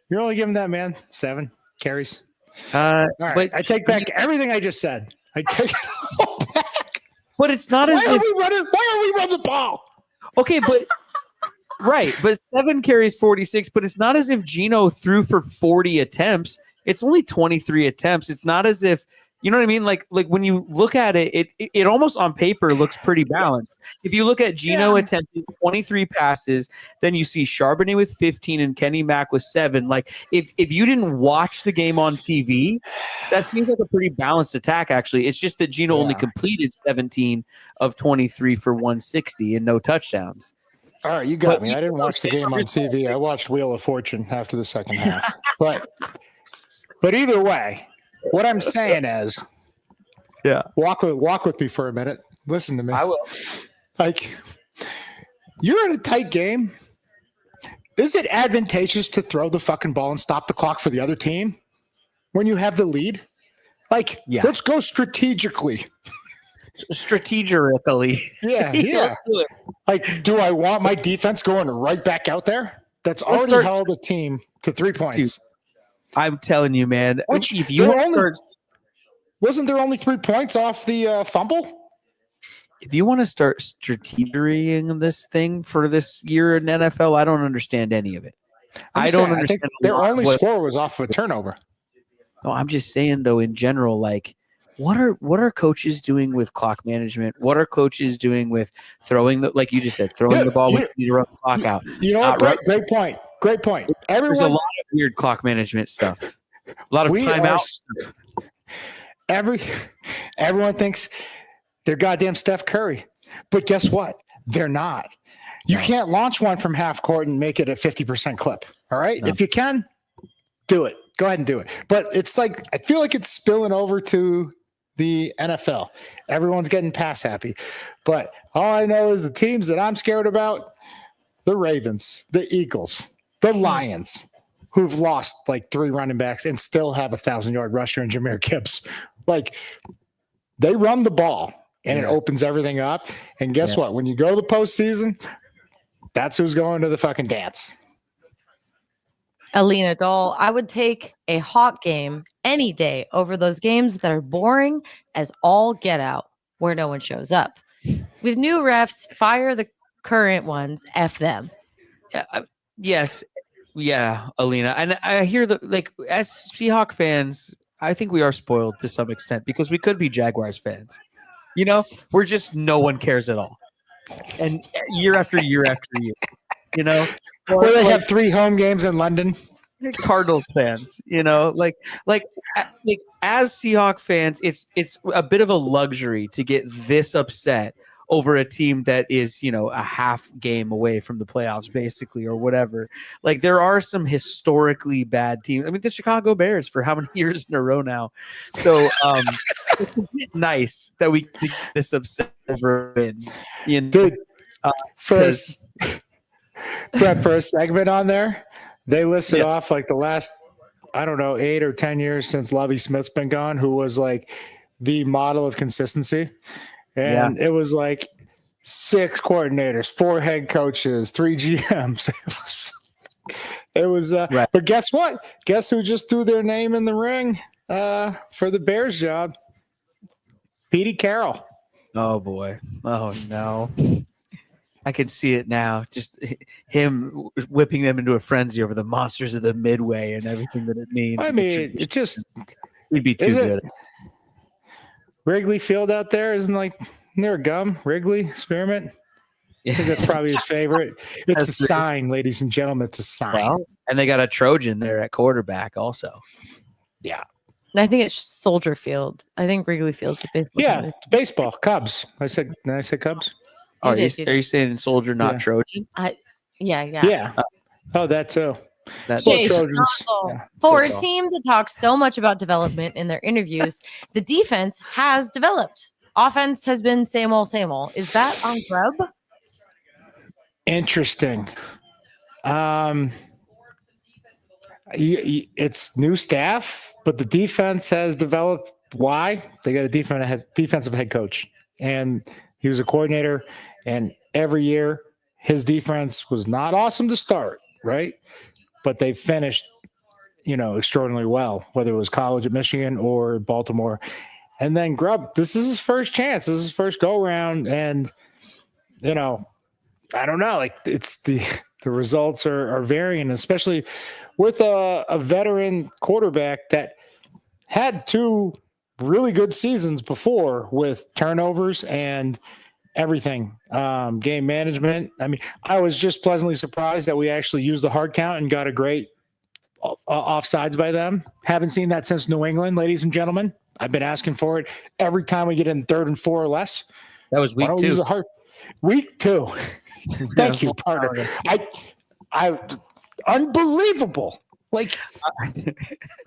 You're only giving that man 7 carries. All right. But I take back everything I just said. I take it all back. But it's not as if why are we running the ball? Okay, but right, but 7 carries, 46. But it's not as if Geno threw for 40 attempts. It's only 23 attempts. It's not as if, you know what I mean? Like when you look at it, it almost on paper looks pretty balanced. If you look at Geno attempting 23 passes, then you see Charbonnet with 15 and Kenny Mack with 7. Like if you didn't watch the game on TV, that seems like a pretty balanced attack, actually. It's just that Geno only completed 17 of 23 for 160 and no touchdowns. All right, you got me. I didn't watch the game on TV. I watched Wheel of Fortune after the second half. But either way, what I'm saying is, walk with me for a minute. Listen to me. I will. You're in a tight game. Is it advantageous to throw the fucking ball and stop the clock for the other team when you have the lead? Let's go strategically. Strategically. Yeah. Do I want my defense going right back out there? That's already held a team to 3 points. Dude, I'm telling you, man. Wasn't there only 3 points off the fumble? If you want to start strategizing this thing for this year in NFL, I don't understand any of it. I don't understand. I think their only score was off of a turnover. No, I'm just saying though, in general, what are coaches doing with clock management? What are coaches doing with throwing like you just said, throwing the ball when you need to run the clock out? You know what? Great point. There's a lot of weird clock management stuff. A lot of timeouts. Everyone thinks they're goddamn Steph Curry, but guess what? They're not. You No. can't launch one from half court and make it a 50% clip. All right. No. If you can, do it. Go ahead and do it. But it's like, I feel like it's spilling over to the NFL. Everyone's getting pass happy. But all I know is the teams that I'm scared about, the Ravens, the Eagles, the Lions, who've lost like 3 running backs and still have a 1,000-yard rusher in Jahmyr Gibbs. Like, they run the ball and it opens everything up. And guess what? When you go to the postseason, that's who's going to the fucking dance. Alina Doll, I would take a Hawk game any day over those games that are boring as all get out, where no one shows up. With new refs, fire the current ones, F them. Yes. Yeah, Alina. And I hear as Seahawk fans, I think we are spoiled to some extent because we could be Jaguars fans. You know, we're just no one cares at all. And year after year after year, you know, where they have 3 home games in London. Cardinals fans, you know, like as Seahawk fans, it's a bit of a luxury to get this upset over a team that is, you know, a half game away from the playoffs, basically, or whatever. Like, there are some historically bad teams. I mean, the Chicago Bears for how many years in a row now? So it's a bit nice that we get this upset over a win. You know? Dude, for a segment on there, they listed off like the last, I don't know, 8 or 10 years since Lovie Smith's been gone, who was like the model of consistency. And it was like 6 coordinators, 4 head coaches, 3 GMs. It was right. But guess what? Guess who just threw their name in the ring for the Bears job? Petey Carroll. Oh, boy. Oh, no. I can see it now. Just him whipping them into a frenzy over the monsters of the Midway and everything that it means. I mean, it just we'd be too good. Wrigley Field out there isn't there a gum? Wrigley Spearmint? I think that's probably his favorite. It's a sign, ladies and gentlemen. It's a sign. Well, and they got a Trojan there at quarterback also. Yeah. And I think it's Soldier Field. I think Wrigley Field's a baseball. Yeah, baseball. Cubs. Did I say Cubs? Oh, are you saying Soldier, not Trojan? Yeah. Oh, that too. Jay, for a team that talks so much about development in their interviews, the defense has developed. Offense has been same old, same old. Is that on Grub? Interesting. It's new staff, but the defense has developed. Why? They got a defensive head coach, and he was a coordinator. And every year, his defense was not awesome to start, right? But they finished, extraordinarily well, whether it was college at Michigan or Baltimore. And then Grubb, this is his first chance. This is his first go-around. And, I don't know. Like, it's the results are varying, especially with a veteran quarterback that had 2 really good seasons before with turnovers and everything, game management. I mean, I was just pleasantly surprised that we actually used the hard count and got a great offsides by them. Haven't seen that since New England, ladies and gentlemen. I've been asking for it every time we get in 3rd and 4 or less. That was week 2. Week 2. Thank you, partner. I unbelievable. Like,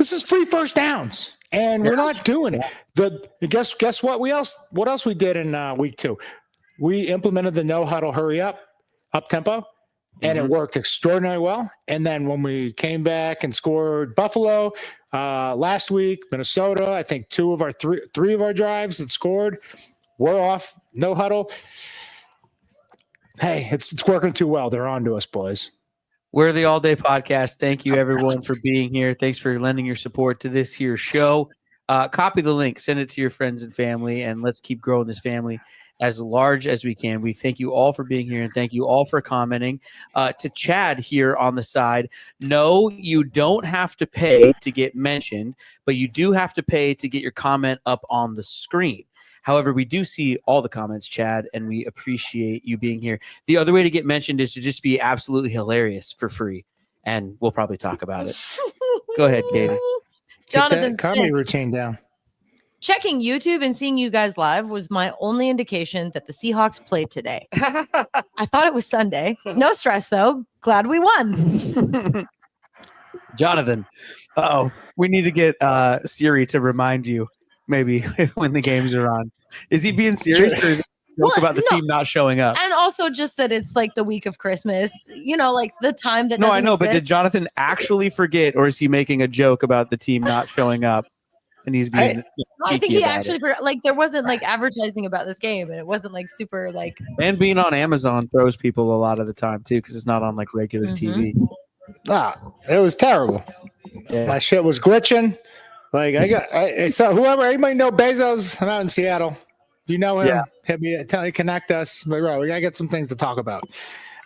this is free first downs, and we're not doing it. Guess what? What else we did in week 2? We implemented the no huddle, hurry up tempo, and it worked extraordinarily well. And then when we came back and scored Buffalo last week, Minnesota, I think 2 of our 3 of our drives that scored were off no huddle. Hey, it's working too well. They're on to us, boys. We're the All Day Podcast. Thank you, everyone, for being here. Thanks for lending your support to this here show. Copy the link, send it to your friends and family, and let's keep growing this family as large as we can. We thank you all for being here, and thank you all for commenting. To Chad here on the side, no, you don't have to pay to get mentioned, but you do have to pay to get your comment up on the screen. However, we do see all the comments, Chad, and we appreciate you being here. The other way to get mentioned is to just be absolutely hilarious for free, and we'll probably talk about it. Go ahead, Katie. Get that comedy routine down. Checking YouTube and seeing you guys live was my only indication that the Seahawks played today. I thought it was Sunday. No stress, though. Glad we won. Jonathan, we need to get Siri to remind you maybe when the games are on. Is he being serious or is it a joke about the team not showing up? And also just that it's like the week of Christmas, like the time that No, I doesn't know, but did exist. Jonathan actually forget or is he making a joke about the team not showing up? And he's being I think cheeky he about actually it. forgot. Like there wasn't like advertising about this game, and it wasn't like super like. And being on Amazon throws people a lot of the time too because it's not on like regular TV. It was terrible. Yeah. My shit was glitching. Like so whoever, anybody know Bezos? I'm out in Seattle. If you know him, Yeah. hit me, connect us. But bro, we gotta get some things to talk about.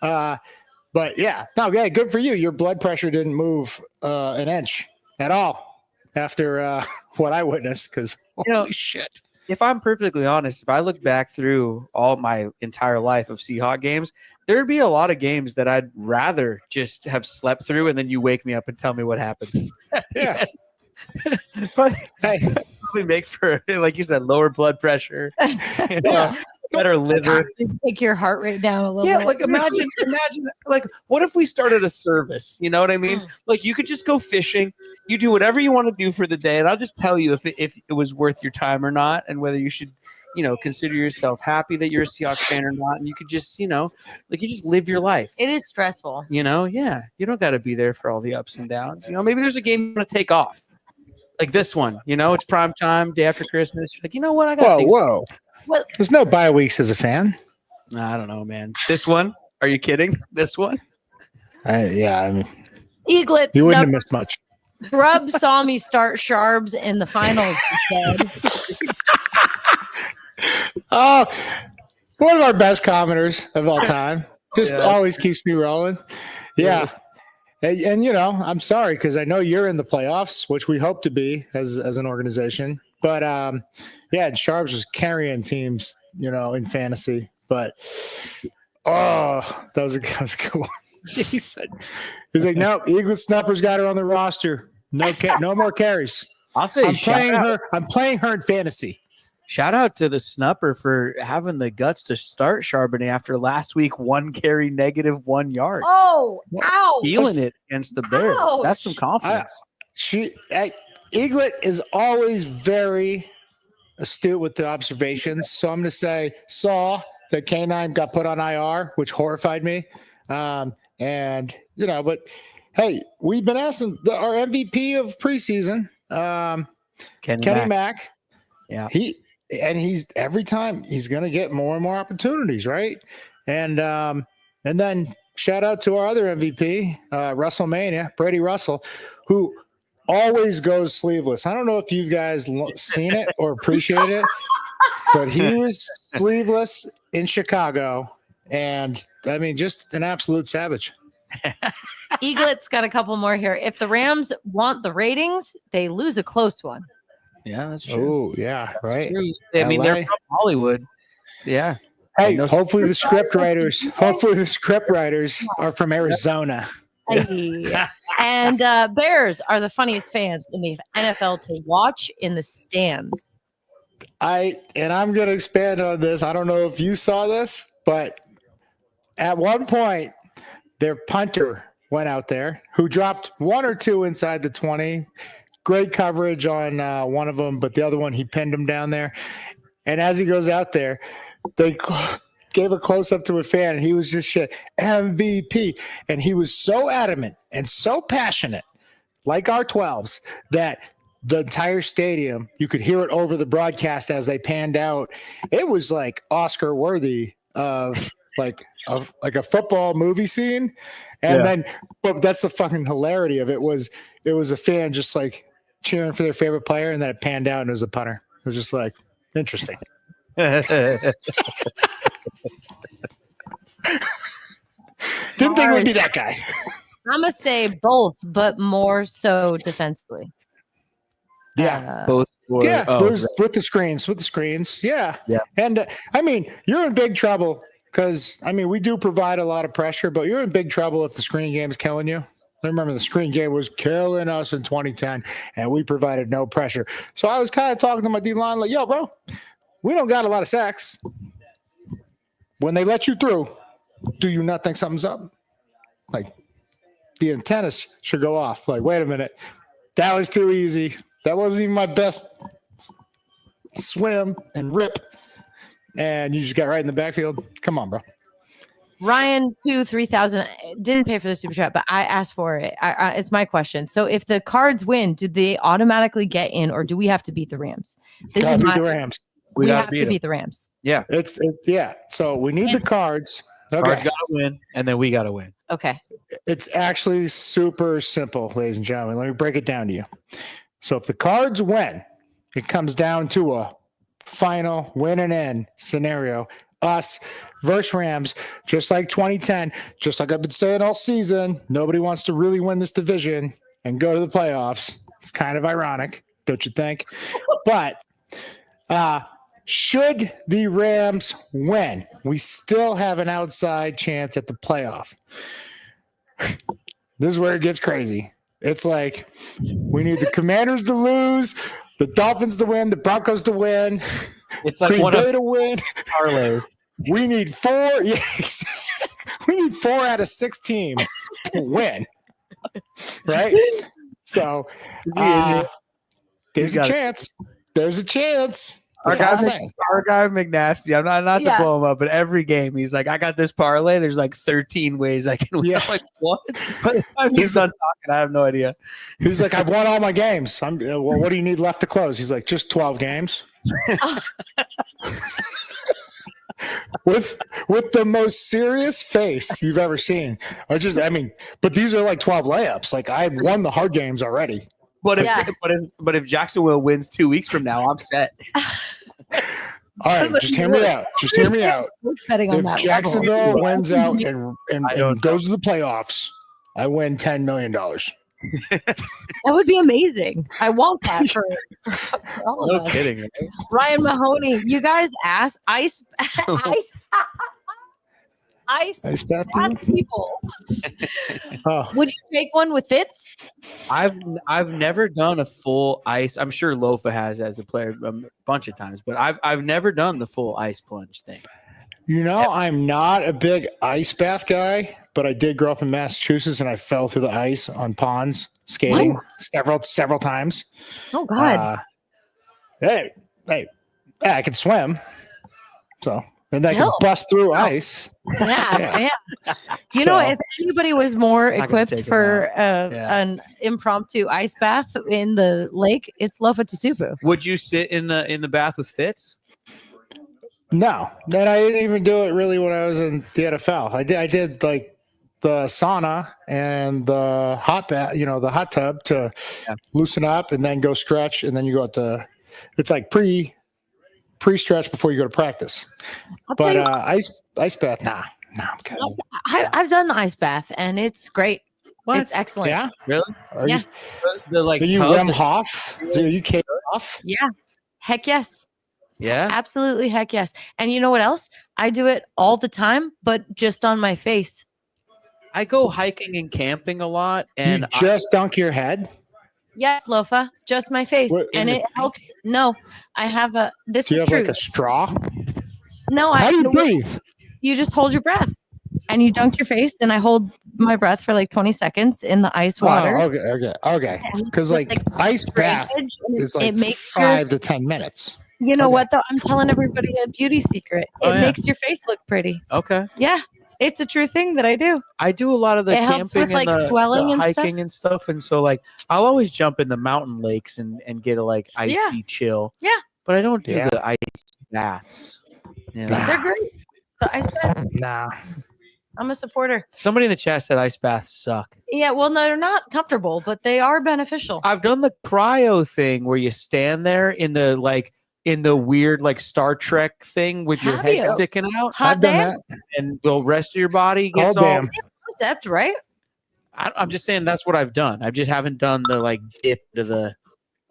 But yeah, no, yeah, good for you. Your blood pressure didn't move an inch at all after what I witnessed. Because holy shit. If I'm perfectly honest, if I look back through all my entire life of Seahawk games, there'd be a lot of games that I'd rather just have slept through and then you wake me up and tell me what happened. Yeah. But Hey, probably make for, like you said, lower blood pressure, yeah. better liver. Take your heart rate down a little Yeah, bit. like imagine, like what if we started a service? You know what I mean? Like you could just go fishing. You do whatever you want to do for the day, and I'll just tell you if it was worth your time or not, and whether you should, consider yourself happy that you're a Seahawks fan or not. And you could just, you just live your life. It is stressful. Yeah, you don't got to be there for all the ups and downs. Maybe there's a game you want to take off, like this one. It's prime time, day after Christmas. You're like, you know what? I got. Whoa. Well, There's no bye weeks as a fan. I don't know, man. This one? Are you kidding? This one? I mean, Eaglets. you wouldn't have missed much. Grub saw me start Sharbs in the finals. He said. Oh, one of our best commenters of all time. Just always keeps me rolling. Yeah. And I'm sorry because I know you're in the playoffs, which we hope to be as an organization. But and Sharps was carrying teams, in fantasy. But that was a good one. He's like, no, Eaglet Snupper's got her on the roster. No more carries. I'll say I'm playing her in fantasy. Shout out to the Snupper for having the guts to start Charbonnet after last week, 1 carry, -1 yard. Oh, ouch. Feeling it against the Bears. Ouch. That's some confidence. Eaglet is always very astute with the observations. So I'm going to say saw that K9 got put on IR, which horrified me. But hey, we've been asking our MVP of preseason, Kenny Mack. Yeah. He's every time he's going to get more and more opportunities, right? And then shout out to our other MVP, WrestleMania, Brady Russell, who always goes sleeveless. I don't know if you guys seen it or appreciate it, but he was sleeveless in Chicago, and I mean, just an absolute savage. Eaglet's got a couple more here. If the Rams want the ratings, they lose a close one. Yeah, that's true. Oh, yeah, That's right. true. I mean, they're from Hollywood. Yeah. Hey, hopefully the script writers are from Arizona. And Bears are the funniest fans in the NFL to watch in the stands. I'm going to expand on this. I don't know if you saw this, but at one point, their punter went out there who dropped 1 or 2 inside the 20. Great coverage on one of them, but the other one, he pinned him down there. And as he goes out there, they gave a close-up to a fan, and he was just shit, MVP. And he was so adamant and so passionate, like our 12s, that the entire stadium, you could hear it over the broadcast as they panned out. It was like Oscar worthy of a football movie scene. And then, but that's the fucking hilarity of it was a fan just like cheering for their favorite player, and then it panned out and it was a punter. It was just like interesting. Didn't think it would be that guy. I'm gonna say both, but more so defensively. Yeah. Both. With the screens. Yeah. And I mean, you're in big trouble because I mean we do provide a lot of pressure, but you're in big trouble if the screen game's killing you. I remember the screen game was killing us in 2010, and we provided no pressure. So I was kind of talking to my D-line like, yo, bro, we don't got a lot of sacks. When they let you through, do you not think something's up? Like, the antennas should go off. Like, wait a minute. That was too easy. That wasn't even my best swim and rip. And you just got right in the backfield. Come on, bro. Ryan 3000 didn't pay for the super chat, but I asked for it. It's my question. So if the Cards win, do they automatically get in, or do we have to beat the Rams? Gotta beat the Rams. We have to beat the Rams. Yeah. Yeah. So we need the Cards. Okay. Cards got to win, and then we got to win. Okay. It's actually super simple, ladies and gentlemen. Let me break it down to you. So if the Cards win, it comes down to a final win and end scenario. Us versus Rams, just like 2010, just like I've been saying all season. Nobody wants to really win this division and go to the playoffs. It's kind of ironic, don't you think? But should the Rams win, we still have an outside chance at the playoff. This is where it gets crazy. It's like we need the Commanders to lose, the Dolphins to win, the Broncos to win. It's like Green one Bay of to win. parlays. We need 4. Yes, we need 4 out of 6 teams to win. Right? So there's a chance. There's a chance. Our That's all I'm guy, saying. our guy McNasty. I'm not Yeah. to blow him up, but every game he's like, I got this parlay. There's like 13 ways I can win. Yeah. I'm like, what? By the time he's done talking, I have no idea. He's like, I've won all my games. Well, what do you need left to close? He's like, just 12 games. with the most serious face you've ever seen. But these are like 12 layups. Like, I won the hard games already. But if, Yeah. but if Jacksonville wins 2 weeks from now, I'm set. All right, just hear me out. Just hear me out. Betting on If that level. Jacksonville wins out and don't goes to the playoffs, I win $10 million. That would be amazing. I want that for all of No us. kidding. Right? Ryan Mahoney, you guys ask ice Ice bath bad people. Oh, Would you take one with Fitz? I've never done a full ice. I'm sure Lofa has as a player a bunch of times, but I've never done the full ice plunge thing. I'm not a big ice bath guy, but I did grow up in Massachusetts and I fell through the ice on ponds skating several times. Oh God. Hey, I can swim. So, and I can Still. bust through ice. Yeah. You know, if anybody was more Not gonna equipped take him for Yeah. an impromptu ice bath in the lake, it's Lofa Tutupu. Would you sit in the bath with Fitz? No, and I didn't even do it really when I was in the NFL. I did like the sauna and the hot bath, the hot tub to loosen up and then go stretch. And then you go it's like pre-stretch before you go to practice. I'll tell But you, ice bath, nah, I'm good. I've done the ice bath and it's great. It's excellent. Yeah, Really? Are Yeah. The like Are you tub? Wim Hof? Are you Kate Hof? Yeah. Heck yes. Yeah. Absolutely. Heck yes. And you know what else? I do it all the time, but just on my face. I go hiking and camping a lot, and You just dunk your head? Yes, Lofa, just my face. What, And it helps. No, I have this Do you is have true. like a straw? No, How do you no, breathe? you just hold your breath and you dunk your face, and I hold my breath for like 20 seconds in the ice water. Oh, okay. Because like ice bath Drainage, and is like it makes 5 to 10 minutes. you know okay. what though? I'm telling everybody a beauty secret. Oh, It yeah. makes your face look pretty. okay. Yeah, it's a true thing that I do. I do a lot of the It helps camping with, like, and the swelling and stuff. hiking and stuff, and so like I'll always jump in the mountain lakes and get a like icy chill. Yeah. But I don't do Yeah. the ice baths. You know? Nah. They're great. The ice bath. Nah. I'm a supporter. Somebody in the chat said ice baths suck. Yeah, well, no, they're not comfortable, but they are beneficial. I've done the cryo thing where you stand there in the weird like Star Trek thing with your Have head you? sticking out, Hot I've done damn that. and the rest of your body gets Oh, all. damn. concept, right? I'm just saying that's what I've done. I just haven't done the like dip to the.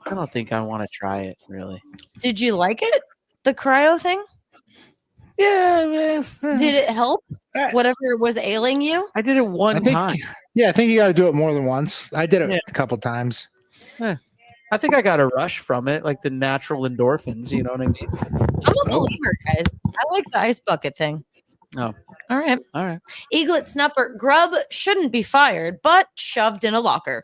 I don't think I want to try it really. Did you like it? The cryo thing? Yeah, man. Did it help? Uh, Whatever was ailing you? I did it one I think, time. Yeah, I think you got to do it more than once. I did it Yeah. a couple times. I think I got a rush from it, like the natural endorphins. You know what I mean? I'm a believer, guys. I like the ice bucket thing. Oh. All right. All right. Eaglet Snupper. Grub shouldn't be fired, but shoved in a locker.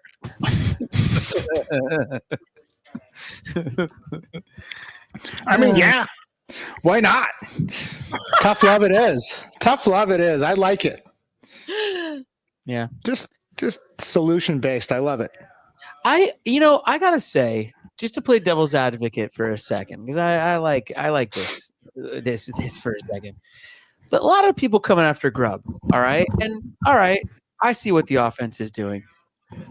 I mean, yeah. Why not? Tough love it is. Tough love it is. I like it. Yeah. Just solution based. I love it. I gotta say, just to play devil's advocate for a second, because I like this for a second. But a lot of people coming after Grubb, all right? And all right, I see what the offense is doing.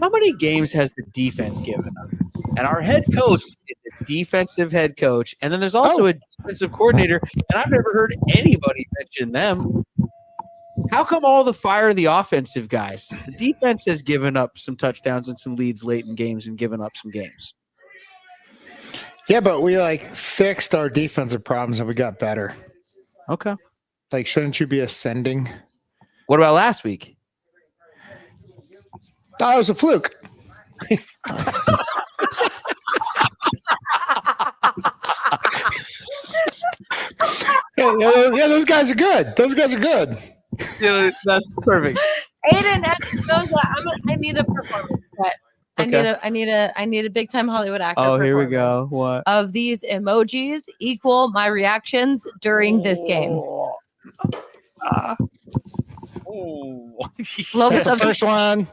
How many games has the defense given up? And our head coach is a defensive head coach, and then there's also a defensive coordinator, and I've never heard anybody mention them. How come all the fire of the offensive guys? The defense has given up some touchdowns and some leads late in games and given up some games. Yeah, but we fixed our defensive problems and we got better. Okay. Shouldn't you be ascending? What about last week? Thought it was a fluke. Yeah, those guys are good. Those guys are good. Yeah, that's perfect. Aiden Espinosa, I need a performance set. Okay. I need a big time Hollywood actor. Oh, here we performance go. What? Of these emojis equal my reactions during this game. Lopez That's the of first one.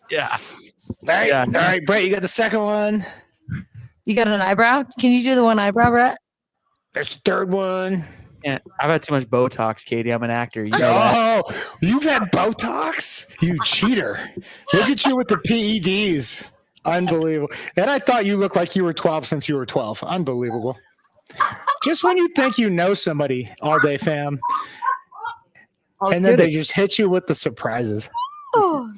Yeah. All right, Brett, you got the second one. You got an eyebrow? Can you do the one eyebrow, Brett? There's the third one. Yeah, I've had too much Botox, Katie. I'm an actor. You know that. Oh, you've had Botox? You cheater. Look at you with the PEDs. Unbelievable. And I thought you looked like you were 12 since you were 12. Unbelievable. Just when you think you know somebody all day, fam. And then they just hit you with the surprises. Oh.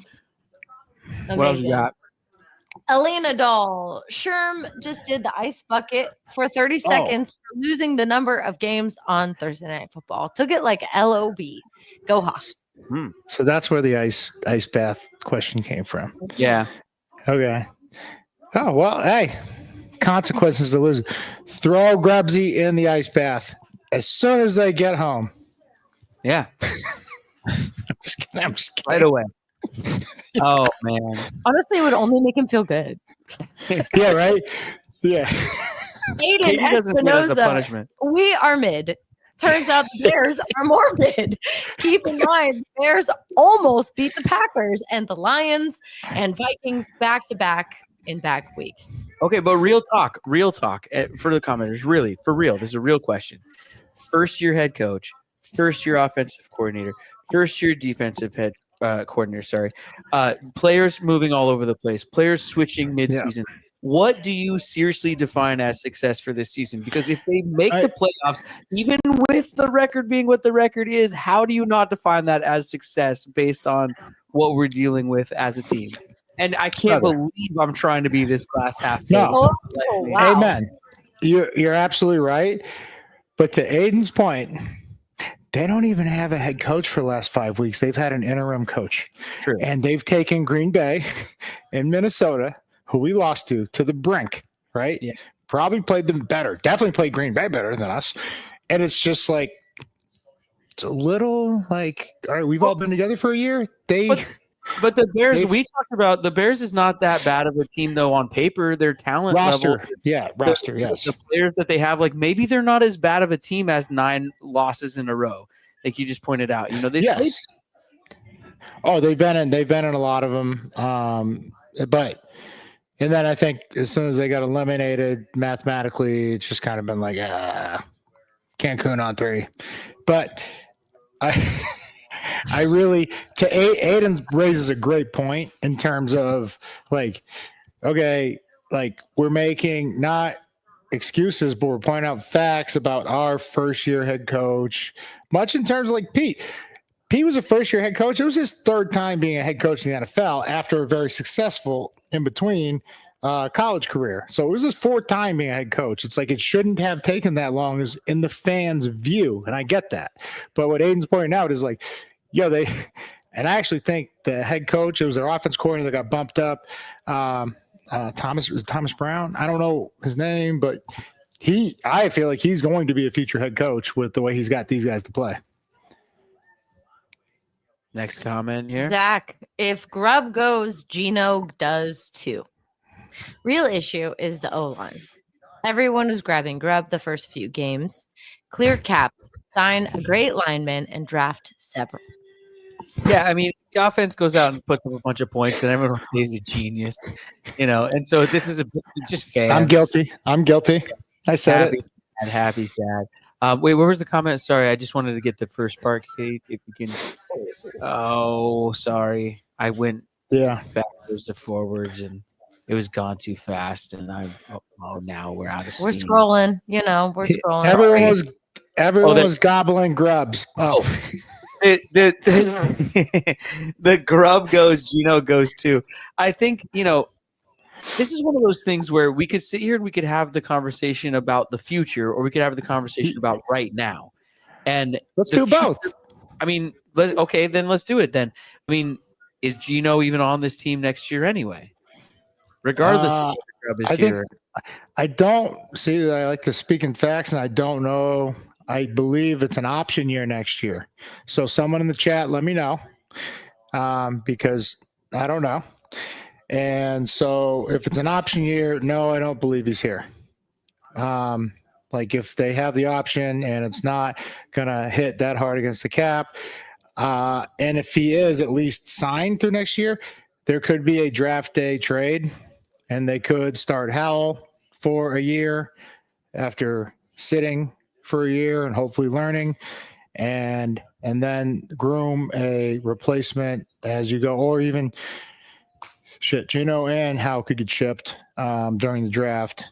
What else you got? Elena Doll. Sherm just did the ice bucket for 30 seconds for losing the number of games on Thursday Night Football. Took it like LOB. Go Hawks. So that's where the ice bath question came from. Yeah. Okay. Oh, well, hey. Consequences to losing. Throw Grubsy in the ice bath as soon as they get home. Yeah. I'm just kidding. Right away. Oh, man. Honestly, it would only make him feel good. Yeah, right? Yeah. Aiden Katie doesn't see it as a Espinosa. punishment. We are mid. Turns out the Bears are more mid. Keep in mind, Bears almost beat the Packers and the Lions and Vikings back to back in back weeks. Okay, but real talk for the commenters, really, for real. This is a real question. First year head coach, first year offensive coordinator, first year defensive head coordinator. Sorry, players moving all over the place, players switching midseason. Yeah. What do you seriously define as success for this season? Because if they make the playoffs, even with the record being what the record is, how do you not define that as success based on what we're dealing with as a team? And I can't believe I'm trying to be this glass half full. No. Wow. Amen. You're absolutely right. But to Aiden's point, they don't even have a head coach for the last 5 weeks. They've had an interim coach. True. And they've taken Green Bay and Minnesota, who we lost to the brink, right? Yeah. Probably played them better. Definitely played Green Bay better than us. And it's just it's a little all right, we've all been together for a year. But the Bears, we talked about, the Bears is not that bad of a team, though, on paper. Their talent level. Yeah, roster, yes. The players that they have, maybe they're not as bad of a team as 9 losses in a row, like you just pointed out. Yes. They've been in a lot of them. And then I think as soon as they got eliminated mathematically, it's just kind of been Cancun on 3. But I really, Aiden raises a great point in terms of we're making not excuses, but we're pointing out facts about our first year head coach, much in terms of Pete. Pete was a first year head coach. It was his 3rd time being a head coach in the NFL after a very successful in between college career. So it was his 4th time being a head coach. It's it shouldn't have taken that long as in the fans' view. And I get that. But what Aiden's pointing out is And I actually think the head coach, it was their offense coordinator that got bumped up. Thomas Brown. I don't know his name, but I feel like he's going to be a future head coach with the way he's got these guys to play. Next comment here. Zach, if Grubb goes, Gino does too. Real issue is the O-line. Everyone was grabbing Grubb the first few games. Clear cap, sign a great lineman, and draft several. Yeah, I mean, the offense goes out and puts up a bunch of points, and everyone says he's a genius, And so this is just fans. I'm guilty. I said happy, it. Happy, sad. Wait, where was the comment? Sorry, I just wanted to get the first part, Kate. If you can. Oh, sorry. I went backwards to forwards, and it was gone too fast. And now we're out of steam. We're scrolling. We're scrolling. Everyone was gobbling Grubs. Oh. The Grubb goes, Gino goes too. I think, this is one of those things where we could sit here and we could have the conversation about the future, or we could have the conversation about right now. And let's do both. I mean, let's do it then. I mean, is Gino even on this team next year anyway? Regardless of what Grubb is here. I don't see that. I like to speak in facts, and I don't know. I believe it's an option year next year. So someone in the chat, let me know, because I don't know. And so if it's an option year, no, I don't believe he's here. Like if they have the option and it's not going to hit that hard against the cap, and if he is at least signed through next year, there could be a draft day trade, and they could start Howell for a year after sitting for a year and hopefully learning, and then groom a replacement as you go, or even Gino and Howell could get shipped during the draft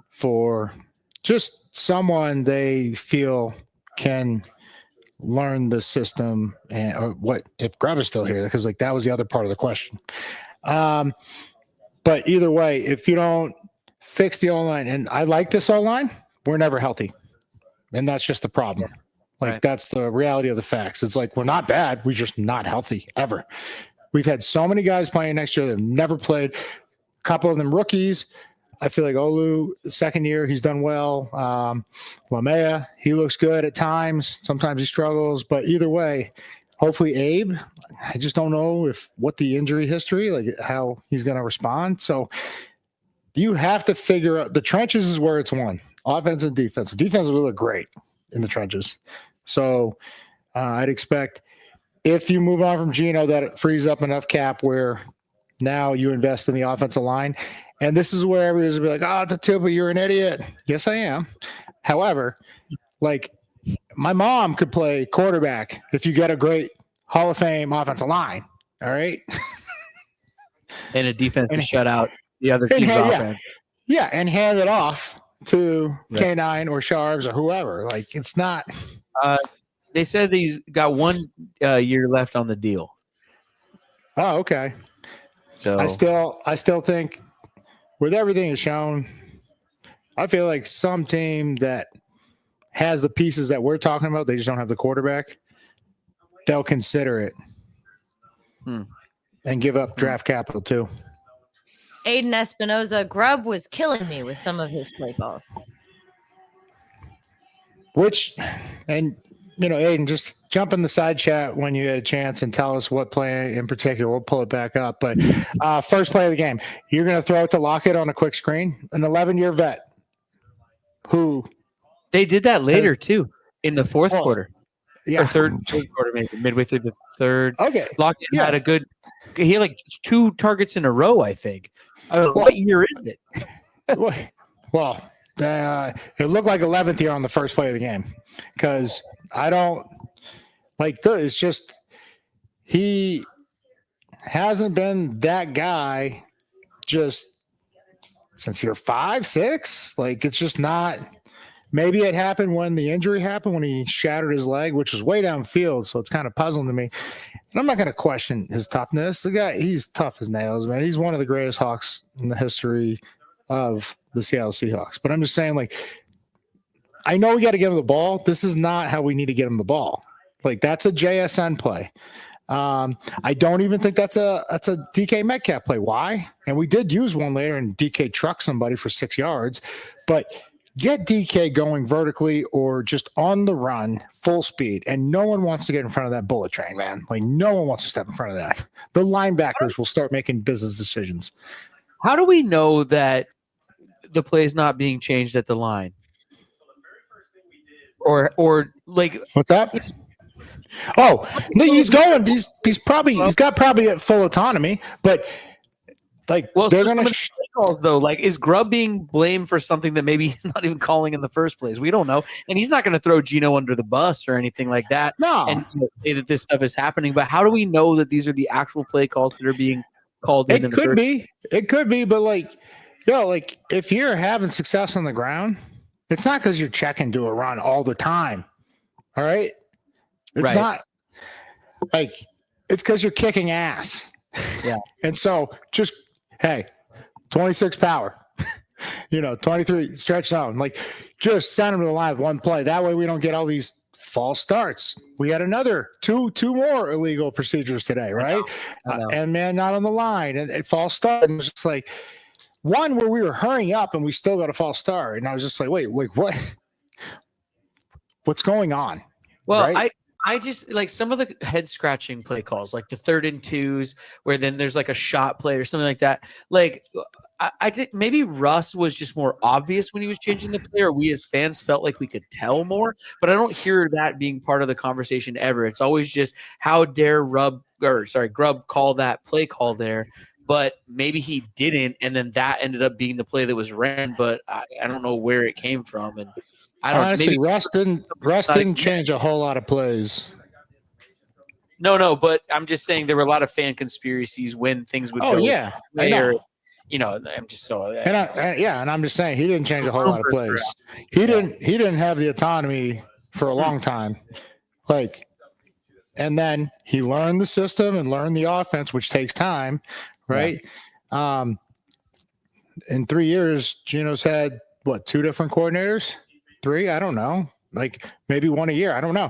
for just someone they feel can learn the system, and or what if Grubb is still here, because that was the other part of the question. But either way, if you don't fix the O-line, and I like this O-line, we're never healthy. And that's just the problem. That's the reality of the facts. It's we're not bad. We're just not healthy ever. We've had so many guys playing next year that have never played. A couple of them rookies. I feel like Olu, the second year, he's done well. Lamea, he looks good at times. Sometimes he struggles. But either way, hopefully Abe, I just don't know what the injury history, how he's going to respond. So you have to figure out the trenches is where it's won. Offense and defense. The defense will look great in the trenches. So I'd expect if you move on from Gino, that it frees up enough cap where now you invest in the offensive line. And this is where everybody's going to be like, Tatuba, you're an idiot. Yes, I am. However, my mom could play quarterback if you get a great Hall of Fame offensive line. All right. And a defense to shut out the other team's offense. Yeah, and hand it off to K9 or Sharps or whoever. It's not. They said he's got 1 year left on the deal. Oh, okay. So I still think with everything is shown, I feel like some team that has the pieces that we're talking about, they just don't have the quarterback, they'll consider it and give up draft capital too. Aiden Espinoza, Grubb was killing me with some of his play calls. Aiden, just jump in the side chat when you get a chance and tell us what play in particular. We'll pull it back up. But first play of the game, you're going to throw it to Lockett on a quick screen, an 11-year vet who they did that later too in the fourth quarter. Yeah, or third quarter, maybe midway through the third. Okay, Lockett had a good. He had 2 targets in a row, I think. What year is it? Well, it looked like 11th year on the first play of the game, because I don't it's just he hasn't been that guy just since year 5, 6. It's just not. Maybe it happened when the injury happened, when he shattered his leg, which is way downfield. So it's kind of puzzling to me. And I'm not going to question his toughness. The guy, he's tough as nails, man. He's one of the greatest Hawks in the history of the Seattle Seahawks. But I'm just saying, I know we got to get him the ball. This is not how we need to get him the ball. That's a JSN play. I don't even think that's a DK Metcalf play. Why? And we did use one later, and DK trucked somebody for 6 yards. But get DK going vertically or just on the run, full speed, and no one wants to get in front of that bullet train, man. Like no one wants to step in front of that. The linebackers will start making business decisions. How do we know that the play is not being changed at the line? Or like What's that? Oh, no, he's going. He's got probably at full autonomy, but like they're gonna calls though. Like, is Grubb being blamed for something that maybe he's not even calling in the first place? We don't know, and he's not going to throw Gino under the bus or anything like that. No, and say that this stuff is happening. But how do we know that these are the actual play calls that are being called in? It could be, but like, like if you're having success on the ground, it's not because you're checking to a run all the time. All right. It's not like it's because you're kicking ass. Yeah. And so just, hey, 26 power, 23 stretch zone, like just send them to the line with one play. That way we don't get all these false starts. We had another two more illegal procedures today, right? I know. And man, not on the line and false start. And it was just like one where we were hurrying up and we still got a false start. And I was just like, wait, what? What's going on? Well, right? I just like some of the head scratching play calls, like the 3rd and 2s, where then there's like a shot play or something like that. Like I think maybe Russ was just more obvious when he was changing the play, or we as fans felt like we could tell more. But I don't hear that being part of the conversation ever. It's always just how dare Grubb call that play call there. But maybe he didn't, and then that ended up being the play that was ran. But I don't know where it came from, and I don't. Honestly, maybe Russ didn't change a whole lot of plays. No, but I'm just saying there were a lot of fan conspiracies when things would go. Oh yeah, I know. I'm just so. And I'm just saying he didn't change a whole lot of plays. He didn't have the autonomy for a long time, like, and then he learned the system and learned the offense, which takes time, right? Yeah. In 3 years, Gino's had what, 2 different coordinators? 3? I don't know. Like maybe 1 a year. I don't know.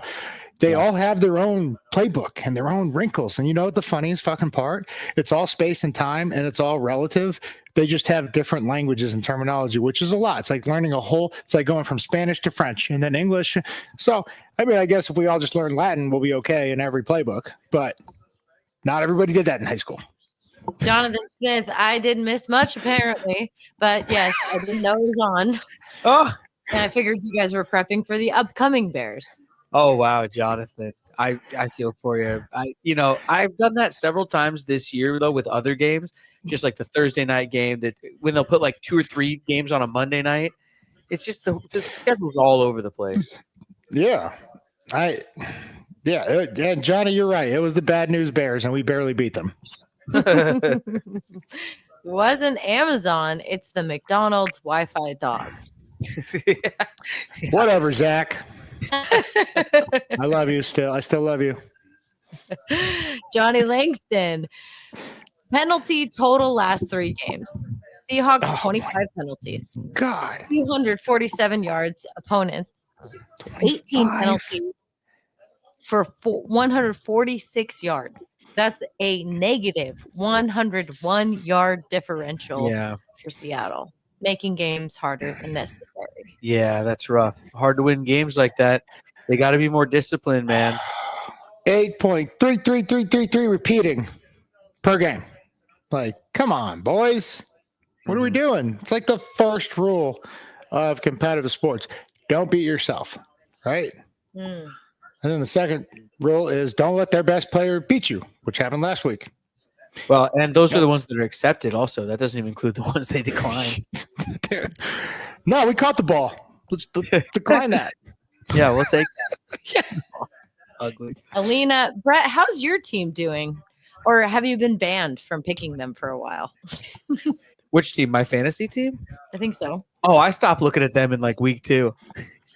They all have their own playbook and their own wrinkles. And you know what the funniest fucking part? It's all space and time and it's all relative. They just have different languages and terminology, which is a lot. It's like learning it's like going from Spanish to French and then English. So, I mean, I guess if we all just learn Latin, we'll be okay in every playbook. But not everybody did that in high school. Jonathan Smith, I didn't miss much apparently, but yes, I didn't know it was on. Oh, and I figured you guys were prepping for the upcoming Bears. Oh wow, Jonathan. I feel for you. I've done that several times this year though with other games, just like the Thursday night game that when they'll put like 2 or 3 games on a Monday night. It's just the schedule's all over the place. Yeah. And Johnny, you're right. It was the bad news Bears and we barely beat them. It wasn't Amazon, it's the McDonald's Wi-Fi dog. Whatever, Zach. I love you still. I still love you. Johnny Langston. Penalty total last 3 games. Seahawks 25 penalties. God. 247 yards. Opponents 18 penalties for 146 yards. That's a negative 101 yard differential for Seattle, making games harder than necessary. Yeah, that's rough. Hard to win games like that. They got to be more disciplined, man. 8.33333 repeating per game. Like, come on, boys. What are we doing? It's like the first rule of competitive sports. Don't beat yourself, right? And then the second rule is don't let their best player beat you, which happened last week. Well, and those are the ones that are accepted also. That doesn't even include the ones they decline. No, we caught the ball. Let's decline that. Yeah, we'll take that. Ugly. Alina, Brett, how's your team doing? Or have you been banned from picking them for a while? Which team? My fantasy team? I think so. Oh, I stopped looking at them in like week 2.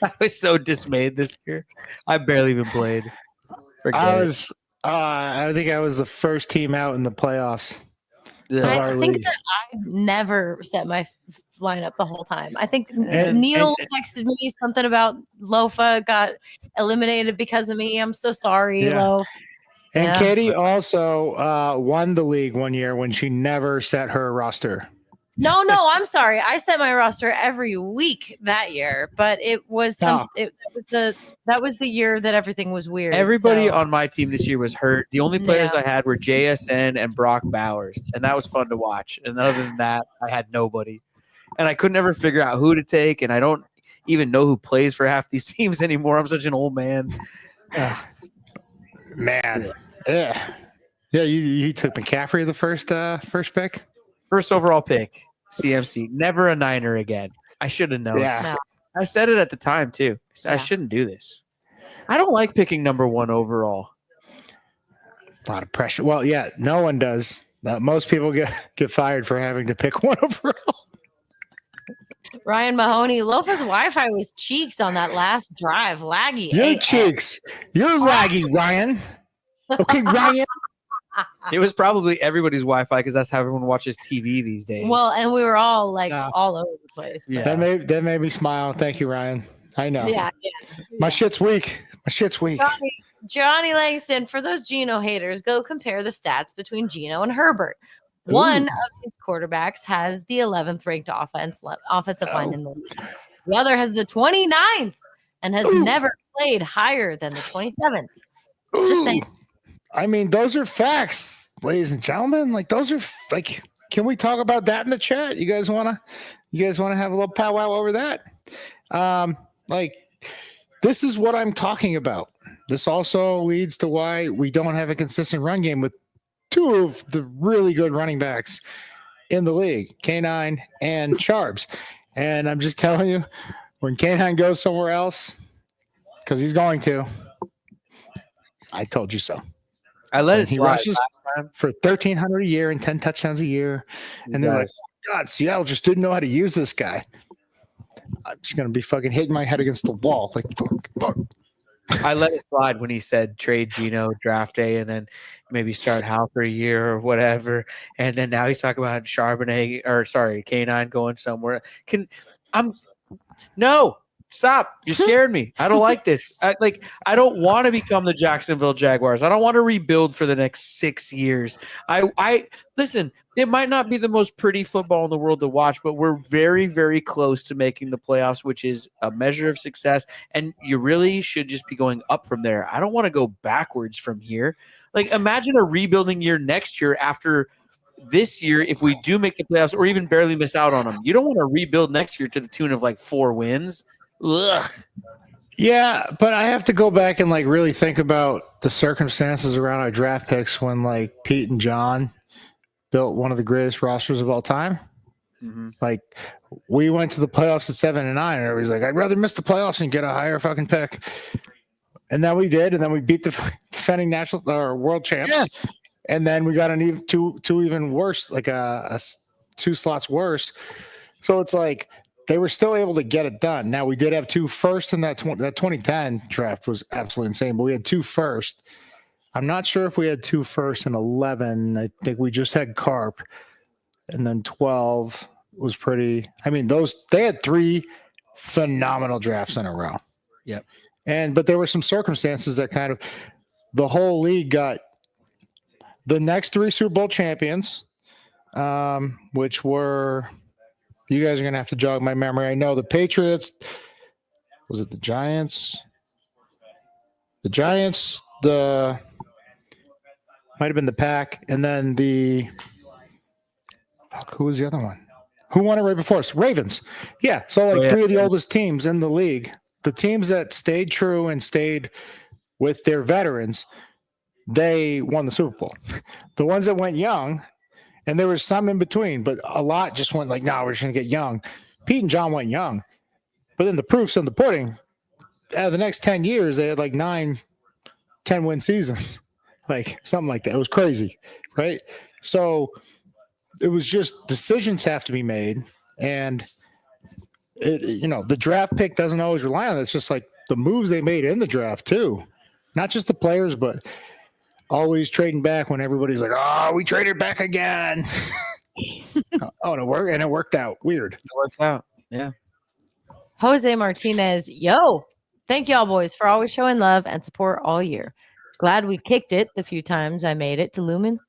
I was so dismayed this year. I barely even played. I think I was the first team out in the playoffs. I think that I've never set my lineup the whole time. I think Neil texted me something about Lofa got eliminated because of me. I'm so sorry, Loaf. And Yeah. Katie also won the league one year when she never set her roster. No, I'm sorry. I set my roster every week that year, but it was that was the year that everything was weird. Everybody so- on my team this year was hurt. The only players I had were JSN and Brock Bowers, and that was fun to watch. And other than that, I had nobody. And I couldn't ever figure out who to take, and I don't even know who plays for half these teams anymore. I'm such an old man. Man. Yeah. Yeah, you took McCaffrey the first pick? First overall pick, CMC. Never a Niner again. I should have known. Yeah. No. I said it at the time, too. I shouldn't do this. I don't like picking number 1 overall. A lot of pressure. Well, yeah, no one does. Most people get fired for having to pick 1 overall. Ryan Mahoney, Lofa's Wi-Fi was cheeks on that last drive. Laggy. Your AF. cheeks. You're laggy, Ryan. Okay, Ryan. It was probably everybody's Wi-Fi because that's how everyone watches TV these days. Well, and we were all like Yeah. all over the place. Yeah. That made me smile. Thank you, Ryan. I know. Yeah. My shit's weak. My shit's weak. Johnny Langston, for those Geno haters, go compare the stats between Geno and Herbert. One of these quarterbacks has the 11th ranked offensive line in the league. The other has the 29th and has never played higher than the 27th. Just saying. I mean, those are facts, ladies and gentlemen. Like, those are like. Can we talk about that in the chat? You guys wanna have a little powwow over that? Like, this is what I'm talking about. This also leads to why we don't have a consistent run game with 2 of the really good running backs in the league, K9 and Sharps. And I'm just telling you, when K9 goes somewhere else, because he's going to, I told you so. I let it He slide rushes last time. for 1,300 a year and 10 touchdowns a year. And they're like, God, Seattle just didn't know how to use this guy. I'm just going to be fucking hitting my head against the wall. Like, fuck. I let it slide when he said trade Geno draft day and then maybe start Hal for a year or whatever. And then now he's talking about K9 going somewhere. No, stop. You scared me. I don't like this. I don't want to become the Jacksonville Jaguars. I don't want to rebuild for the next 6 years. I listen, it might not be the most pretty football in the world to watch, but we're very, very close to making the playoffs, which is a measure of success. And you really should just be going up from there. I don't want to go backwards from here. Like, imagine a rebuilding year next year after this year if we do make the playoffs or even barely miss out on them. You don't want to rebuild next year to the tune of like 4 wins. Ugh. Yeah, but I have to go back and like really think about the circumstances around our draft picks when like Pete and John built one of the greatest rosters of all time. Mm-hmm. Like, we went to the playoffs at 7-9, and everybody's like, I'd rather miss the playoffs and get a higher fucking pick. And then we did, and then we beat the defending national or world champs. Yeah. And then we got an even two even worse, like a 2 slots worse. So it's like they were still able to get it done. Now, we did have 2 firsts in that 2010 draft was absolutely insane, but we had 2 firsts. I'm not sure if we had 2 firsts in 11. I think we just had Carp. And then 12 was pretty. I mean, they had 3 phenomenal drafts in a row. Yep. But there were some circumstances that kind of the whole league got the next 3 Super Bowl champions, which were, you guys are going to have to jog my memory. I know the Patriots, was it the Giants? The Giants, might have been the Pack, and then who was the other one? Who won it right before us? Ravens. Yeah, so like 3 of the oldest teams in the league. The teams that stayed true and stayed with their veterans, they won the Super Bowl. The ones that went young, and there was some in between, but a lot just went like, no, we're just going to get young. Pete and John went young. But then the proof's in the pudding. Out of the next 10 years, they had like 9, 10-win seasons. Like something like that. It was crazy, right? So it was just decisions have to be made. And, the draft pick doesn't always rely on it. It's just like the moves they made in the draft too. Not just the players, but always trading back when everybody's like, oh, we traded back again. And it worked out. Weird. It works out. Yeah. Jose Martinez, yo, thank y'all boys for always showing love and support all year. Glad we kicked it the few times I made it to Lumen.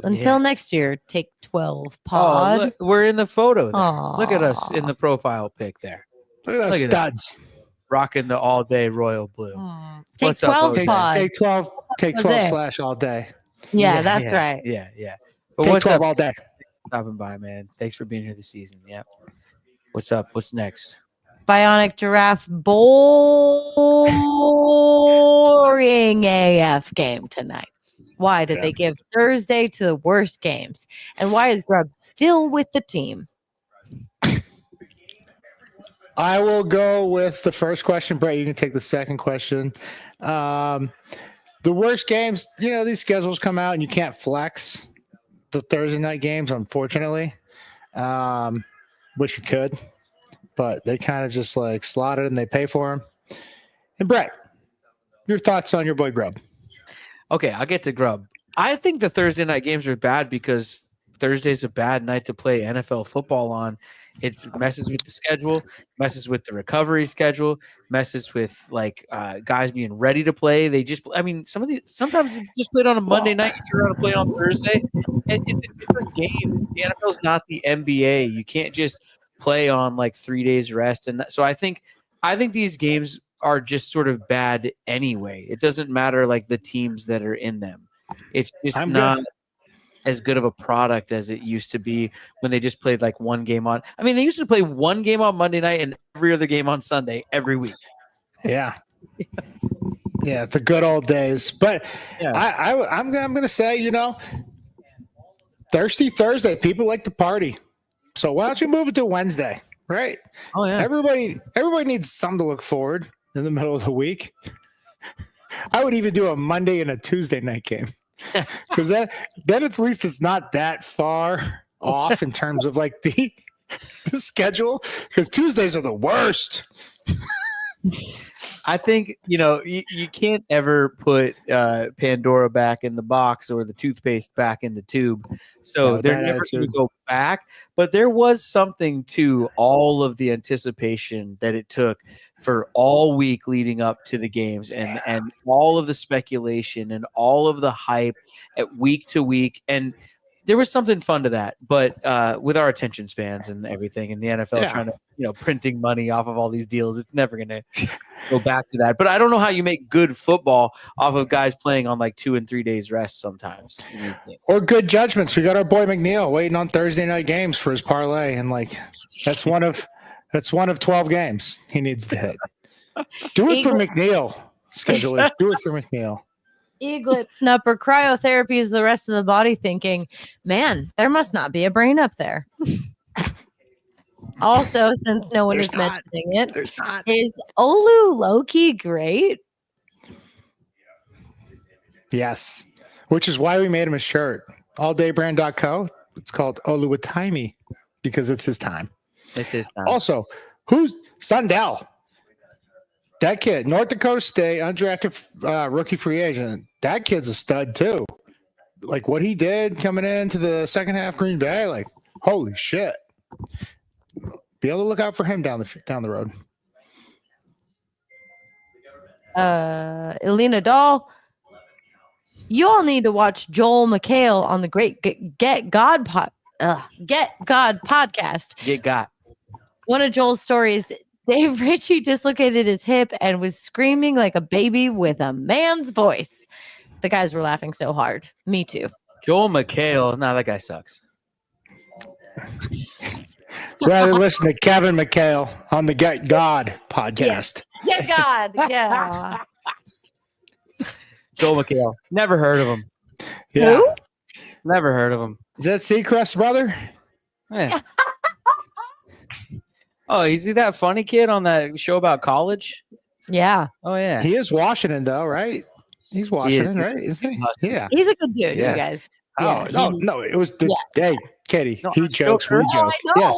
Until next year, take 12 pod. Oh, look, we're in the photo there. Aw. Look at us in the profile pic there. Look at those Look at that. studs. Rocking the all day royal blue. Take What's up, 12 Jose? pod. Take 12. Take 12 Jose. slash all day. Yeah, that's right. Yeah. But Take what's 12 up? all day. Stopping by, man. Thanks for being here this season. Yeah. What's up? What's next? Bionic Giraffe boring AF game tonight. Why did they give Thursday to the worst games? And why is Grubb still with the team? I will go with the first question. Brett, you can take the second question. The worst games, these schedules come out and you can't flex the Thursday night games, unfortunately. Wish you could, but they kind of just like slot it and they pay for them. And Brett, your thoughts on your boy Grubb? Okay, I'll get to Grubb. I think the Thursday night games are bad because Thursday's a bad night to play NFL football on. It messes with the schedule, messes with the recovery schedule, messes with guys being ready to play. Sometimes you just played on a Monday night, you turn around and play on Thursday. And it's a different game. The NFL's not the NBA. You can't just play on 3 days rest. And so I think these games are just sort of bad anyway. It doesn't matter the teams that are in them. It's just not as good of a product as it used to be when they just played one game on. I mean, they used to play one game on Monday night and every other game on Sunday every week. Yeah. Yeah, the good old days. But yeah. I'm going to say, Thirsty Thursday, people like to party. So why don't you move it to Wednesday, right? Oh yeah. Everybody needs something to look forward in the middle of the week. I would even do a Monday and a Tuesday night game. Because then at least it's not that far off in terms of the schedule. Because Tuesdays are the worst. I think you can't ever put Pandora back in the box or the toothpaste back in the tube, so they're never going to go back. But there was something to all of the anticipation that it took for all week leading up to the games, and all of the speculation and all of the hype at week to week, and there was something fun to that. But with our attention spans and everything, and the NFL trying to printing money off of all these deals, it's never going to go back to that. But I don't know how you make good football off of guys playing on 2 and 3 days rest sometimes. Or good judgments. We got our boy McNeil waiting on Thursday night games for his parlay, and that's one of 12 games he needs to hit. Do it for McNeil, schedulers. Do it for McNeil. Eaglet snupper cryotherapy is the rest of the body thinking, man, there must not be a brain up there. Also, since no one is mentioning it, is Olu low-key great? Yes, which is why we made him a shirt. Alldaybrand.co. It's called Oluwatimi because it's his time. It's his time. Also, who's Sundell? That kid, North Dakota State, undrafted rookie free agent. That kid's a stud too. What he did coming into the second half Green Bay, holy shit. Be able to look out for him down the road. Elena Dahl, you all need to watch Joel McHale on the Great Get God podcast. Get got. One of Joel's stories, Dave Ritchie dislocated his hip and was screaming like a baby with a man's voice. The guys were laughing so hard. Me too. Joel McHale, that guy sucks. Rather listen to Kevin McHale on the Get God podcast. Get God. Yeah. Joel McHale. Never heard of him. Yeah. Who? Never heard of him. Is that Seacrest's brother? Yeah. Oh, is he that funny kid on that show about college? Yeah. Oh, yeah. He is Washington, though, right? He's Washington, right? Isn't he? Yeah. He's a good dude, Yeah. you guys. Oh, Yeah, no. It was the day. Katie, No, he jokes, we joke. know.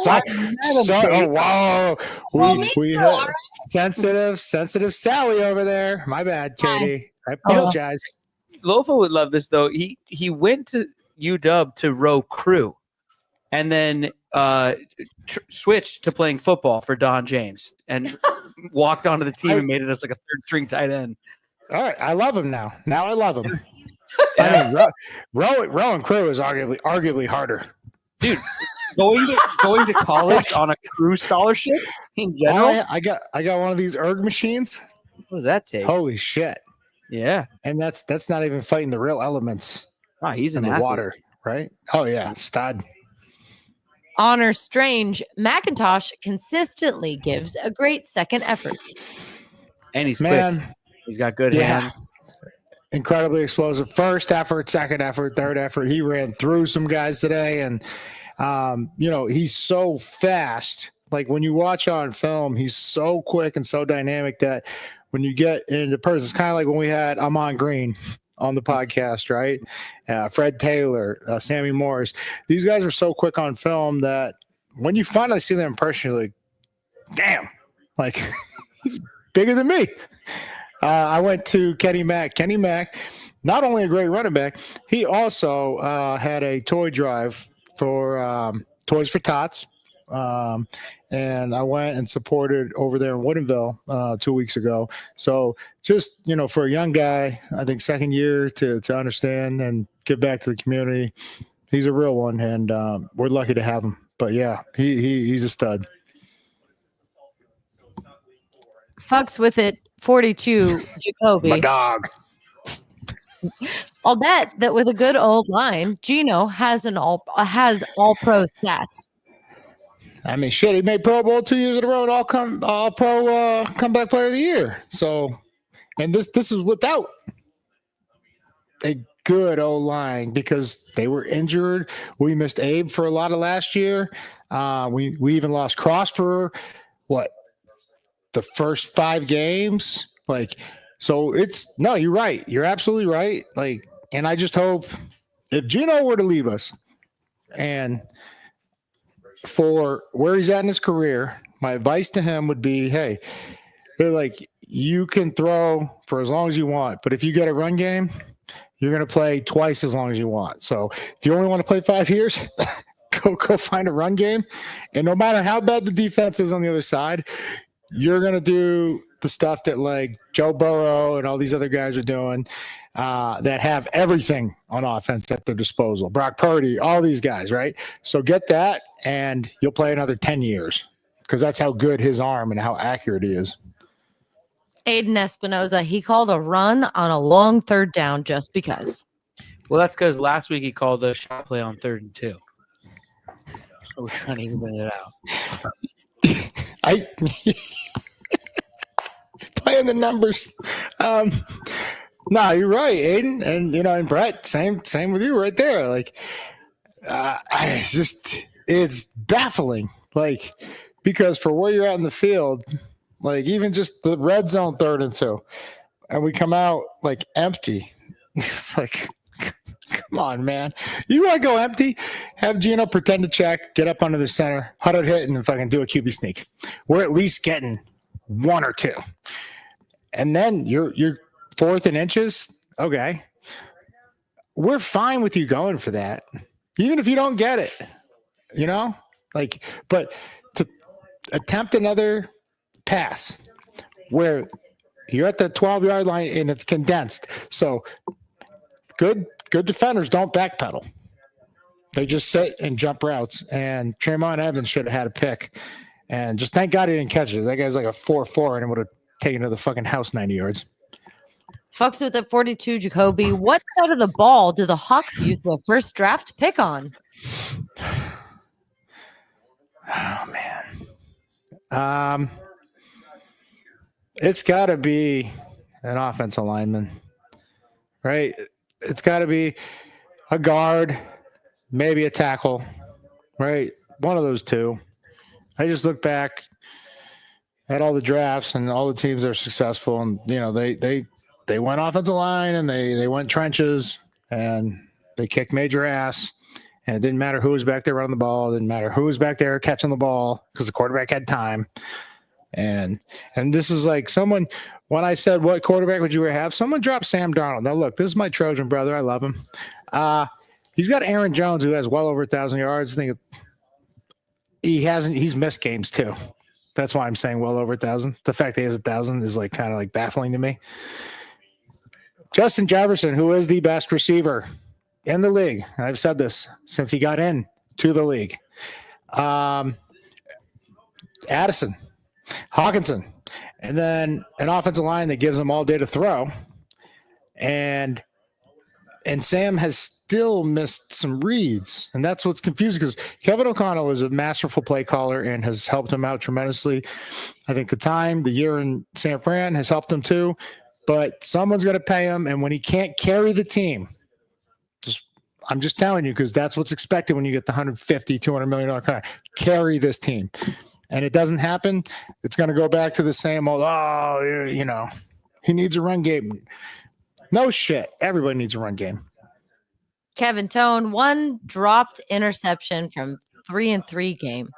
Wow. Well, We had sensitive Sally over there. My bad, Katie. I apologize. Lofa would love this, though. He went to UW to row crew and then switched to playing football for Don James and walked onto the team and made it as a third string tight end. All right, I love him now. Now I love him. I mean, Rowan Crew is arguably harder. Dude, going to college on a crew scholarship in general. I got one of these erg machines. What does that take? Holy shit! Yeah. And that's not even fighting the real elements Oh, he's in an the athlete. water, right? Oh yeah, stud. Honor Strange, McIntosh consistently gives a great second effort. And he's Man, quick. He's got good yeah. hands. Incredibly explosive. First effort, second effort, third effort. He ran through some guys today, and he's so fast. Like when you watch on film, he's so quick and so dynamic that when you get into person, it's kind of like when we had Amon Green on the podcast, right? Fred Taylor, Sammy Morris. These guys are so quick on film that when you finally see them in person, you're like, damn, like he's bigger than me. I went to Kenny Mack. Kenny Mack, not only a great running back, he also had a toy drive for Toys for Tots. And I went and supported over there in Woodinville 2 weeks ago. So just, for a young guy, I think second year to understand and get back to the community, he's a real one. And we're lucky to have him. But yeah, he's a stud. Fucks with it. 42, Jacoby. My dog. I'll bet that with a good old line, Gino has all pro stats. I mean, shit, he made Pro Bowl 2 years in a row and all pro comeback player of the year. So, and this is without a good old line because they were injured. We missed Abe for a lot of last year. We even lost Cross for the first 5 games. No, you're right. You're absolutely right. And I just hope if Gino were to leave us and for where he's at in his career, my advice to him would be, hey, you can throw for as long as you want, but if you get a run game, you're going to play twice as long as you want. So if you only want to play 5 years, go find a run game. And no matter how bad the defense is on the other side, you're going to do the stuff that Joe Burrow and all these other guys are doing that have everything on offense at their disposal. Brock Purdy, all these guys, right? So get that, and you'll play another 10 years because that's how good his arm and how accurate he is. Aiden Espinoza, he called a run on a long third down just because. Well, that's because last week he called a shot play on 3rd and 2. So we're trying to even it out. Playing the numbers. No, you're right, Aiden, and Brett. Same with you right there. It's baffling. Because for where you're at in the field, even just the red zone 3rd and 2, and we come out empty. It's come on, man. You want to go empty? Have Gino pretend to check, get up under the center, huddle hit, and fucking do a QB sneak. We're at least getting 1 or 2. And then you're 4th and inches. Okay. We're fine with you going for that. Even if you don't get it, but to attempt another pass where you're at the 12-yard line and it's condensed. So good defenders don't backpedal. They just sit and jump routes. And Tremont Evans should have had a pick. And just thank God he didn't catch it. That guy's like a 4.4 and it would have taken to the fucking house 90 yards. Fucks with it. 42, Jacoby. What side of the ball do the Hawks use their first draft pick on? Oh, man. It's got to be an offensive lineman, right? It's got to be a guard, maybe a tackle, right? One of those two. I just look back at all the drafts and all the teams that are successful, and they went offensive line and they went trenches and they kicked major ass. And it didn't matter who was back there running the ball. It didn't matter who was back there catching the ball because the quarterback had time. And this is someone, when I said, what quarterback would you rather have? Someone dropped Sam Darnold. Now, look, this is my Trojan brother. I love him. He's got Aaron Jones, who has well over 1,000 yards. I think he's missed games too. That's why I'm saying well over 1,000. The fact that he has 1,000 is kind of baffling to me. Justin Jefferson, who is the best receiver in the league. I've said this since he got in to the league. Addison, Hawkinson, and then an offensive line that gives them all day to throw. And Sam has still missed some reads, and that's what's confusing because Kevin O'Connell is a masterful play caller and has helped him out tremendously. I think the year in San Fran has helped him too, but someone's going to pay him, and when he can't carry the team, I'm just telling you because that's what's expected when you get the $150, $200 million contract. Carry this team. And it doesn't happen, it's going to go back to the same old, he needs a run game. No shit. Everybody needs a run game. Kevin Tone, 1 dropped interception from 3-3 game.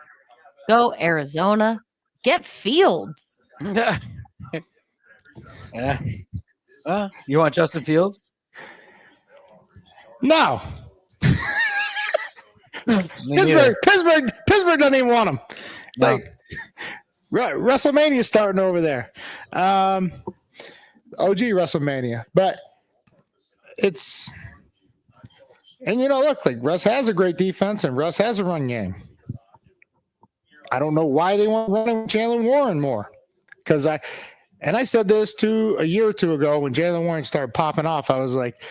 Go Arizona. Get Fields. Yeah. You want Justin Fields? No. Pittsburgh doesn't even want him. No. Like WrestleMania is starting over there. OG WrestleMania. But it's look, like Russ has a great defense and Russ has a run game. I don't know why they want running with Jalen Warren more. Because I said this a year or two ago when Jalen Warren started popping off. I was like,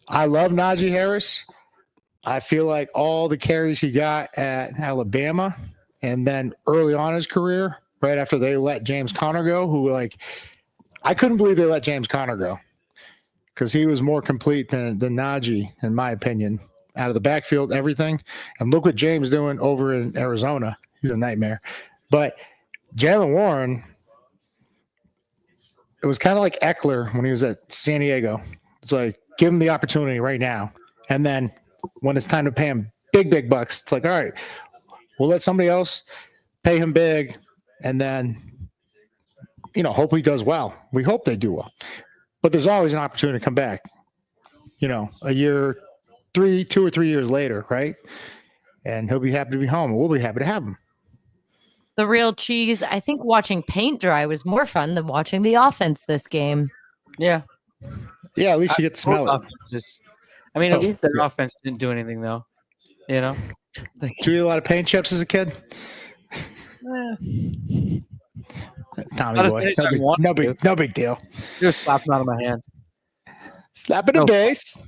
I love Najee Harris. I feel like all the carries he got at Alabama and then early on in his career, right after they let James Conner go, I couldn't believe they let James Conner go because he was more complete than Najee, in my opinion, out of the backfield, everything. And look what James doing over in Arizona. He's a nightmare. But Jalen Warren, it was kind of like Eckler when he was at San Diego. It's like, give him the opportunity right now. And then when it's time to pay him big bucks, it's like, all right, we'll let somebody else pay him big. And then, hopefully he does well. We hope they do well. But there's always an opportunity to come back, a year, 2 or 3 years later, right? And he'll be happy to be home. And we'll be happy to have him. The real cheese. I think watching paint dry was more fun than watching the offense this game. Yeah. Yeah, at least you get to smell it. At least their offense didn't do anything, though. Did you eat a lot of paint chips as a kid? Tommy boy. No big deal. Just slapping out of my hand. Slapping the base.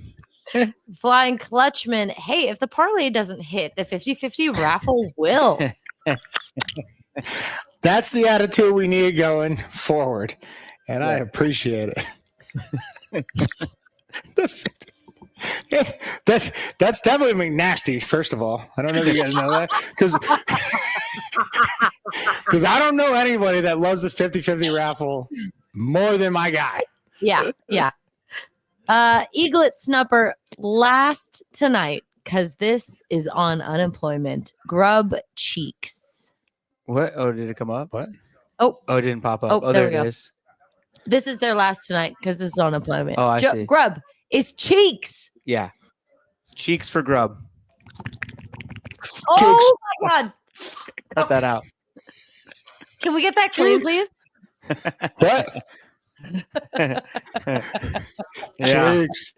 Flying Clutchman. Hey, if the parlay doesn't hit, the 50-50 raffle will. That's the attitude we need going forward. And I appreciate it. That's definitely nasty, first of all. I don't know if you guys know that. Because I don't know anybody that loves the 50-50 raffle more than my guy. Yeah. Eaglet Snupper, last tonight, because this is on unemployment. Grub Cheeks. What? Oh, did it come up? What? Oh, it didn't pop up. Oh, There there we it go. is. This is their last tonight because this is on unemployment. Oh, I see. Grub is Cheeks. Yeah. Cheeks for Grub. Oh my God. Cut that out. Can we get that clean, please? What? Yeah. Cheeks.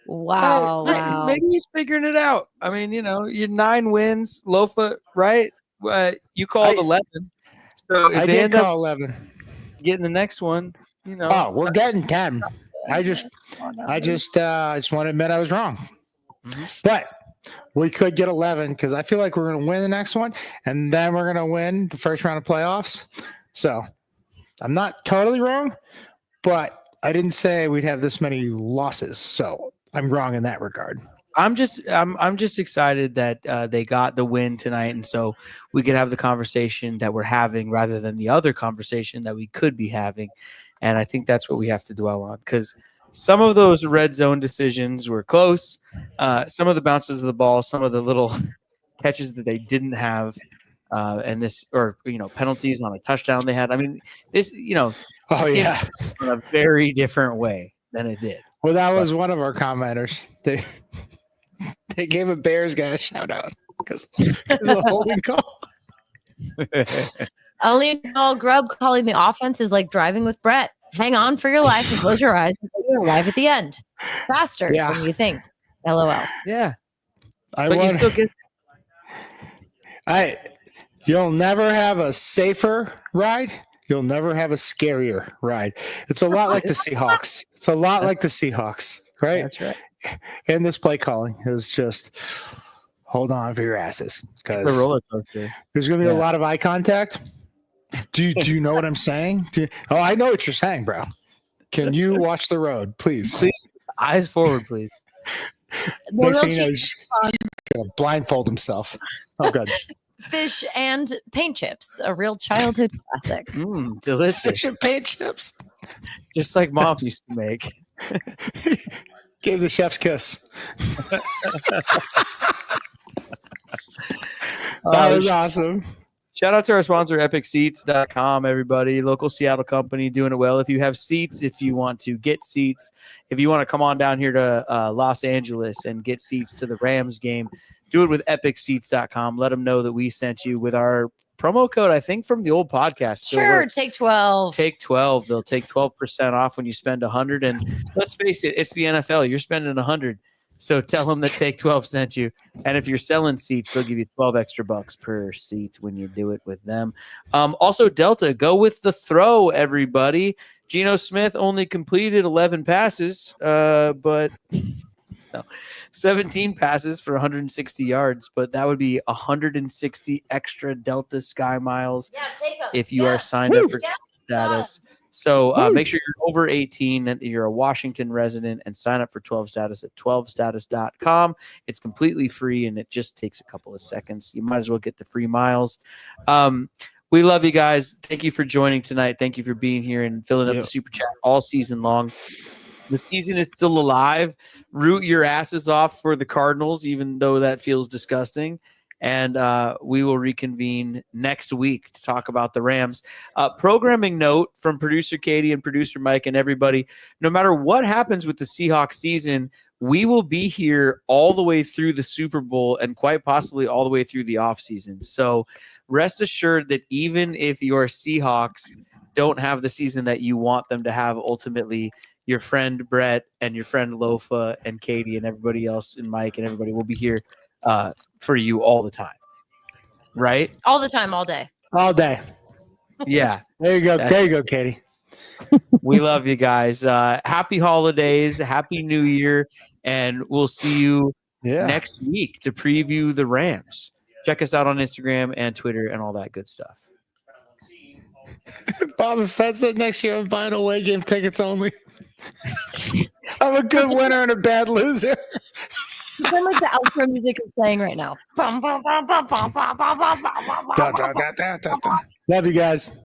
Wow. Listen, Wow. maybe he's figuring it out. You're 9 wins, Lofa, right? You called 11. So if I they did end up call 11. getting the next one, Oh, we're getting 10. I just want to admit I was wrong. Mhm. But we could get 11 because I feel like we're going to win the next one, and then we're going to win the first round of playoffs. So I'm not totally wrong, but I didn't say we'd have this many losses. So I'm wrong in that regard. I'm just excited that they got the win tonight, and so we could have the conversation that we're having rather than the other conversation that we could be having. And I think that's what we have to dwell on because some of those red zone decisions were close. Some of the bounces of the ball, some of the little catches that they didn't have, and this or penalties on a touchdown they had. This Oh yeah, in a very different way than it did. Well, that was one of our commenters. They gave a Bears guy a shout out because of the holding call. Only call Grub calling the offense is like driving with Brett. hang on for your life and close your eyes until you're alive at the end. Faster Yeah. than you think. LOL. Yeah, I but you want. still get You'll never have a safer ride. You'll never have a scarier ride. It's a lot like the Seahawks. It's a lot like the Seahawks, right? that's right. And this play calling is just hold on for your asses The because roller coaster. there's going to be a Yeah. lot of eye contact. Do you know what I'm saying? I know what you're saying, bro. Can you watch the road, please? Please, eyes forward, please. The Next thing real you know, he's going to blindfold himself. Oh, good. fish and paint chips, a real childhood classic. Delicious, Fish and paint chips. just like mom used to make. Gave the chef's kiss. That was awesome. Shout out to our sponsor, EpicSeats.com, everybody. Local Seattle company doing it well. If you have seats, if you want to get seats, if you want to come on down here to Los Angeles and get seats to the Rams game, do it with EpicSeats.com. Let them know that we sent you with our promo code, I think, from the old podcast. Still Sure, works. take 12. Take 12. They'll take 12% off when you spend 100. And let's face it, it's the NFL. You're spending 100. So tell them that Take 12 sent you. And if you're selling seats, they'll give you 12 extra bucks per seat when you do it with them. Also, Delta, go with the throw, everybody. Geno Smith only completed 11 passes, but 17 passes for 160 yards. But that would be 160 extra Delta Sky Miles if you are signed up for status. So make sure you're over 18, that you're a Washington resident, and sign up for 12 status at 12status.com. It's completely free, and it just takes a couple of seconds. You might as well get the free miles. We love you guys. Thank you for joining tonight. Thank you for being here and filling up the super chat all season long. The season is still alive. Root your asses off for the Cardinals, even though that feels disgusting. And we will reconvene next week to talk about the Rams. Programming note from producer Katie and producer Mike and everybody, no matter what happens with the Seahawks season, we will be here all the way through the Super Bowl and quite possibly all the way through the offseason. So rest assured that even if your Seahawks don't have the season that you want them to have, ultimately, your friend Brett and your friend Lofa and Katie and everybody else and Mike and everybody will be here for you all the time, right? All the time, all day. All day. Yeah. There you go. There you go, Katie. We love you guys. Happy holidays. Happy New Year. And we'll see you next week to preview the Rams. Check us out on Instagram and Twitter and all that good stuff. Bob and Fett said next year I'm buying away game tickets only. I'm a good winner and a bad loser. Pretend like the outro music is playing right now. Love you guys.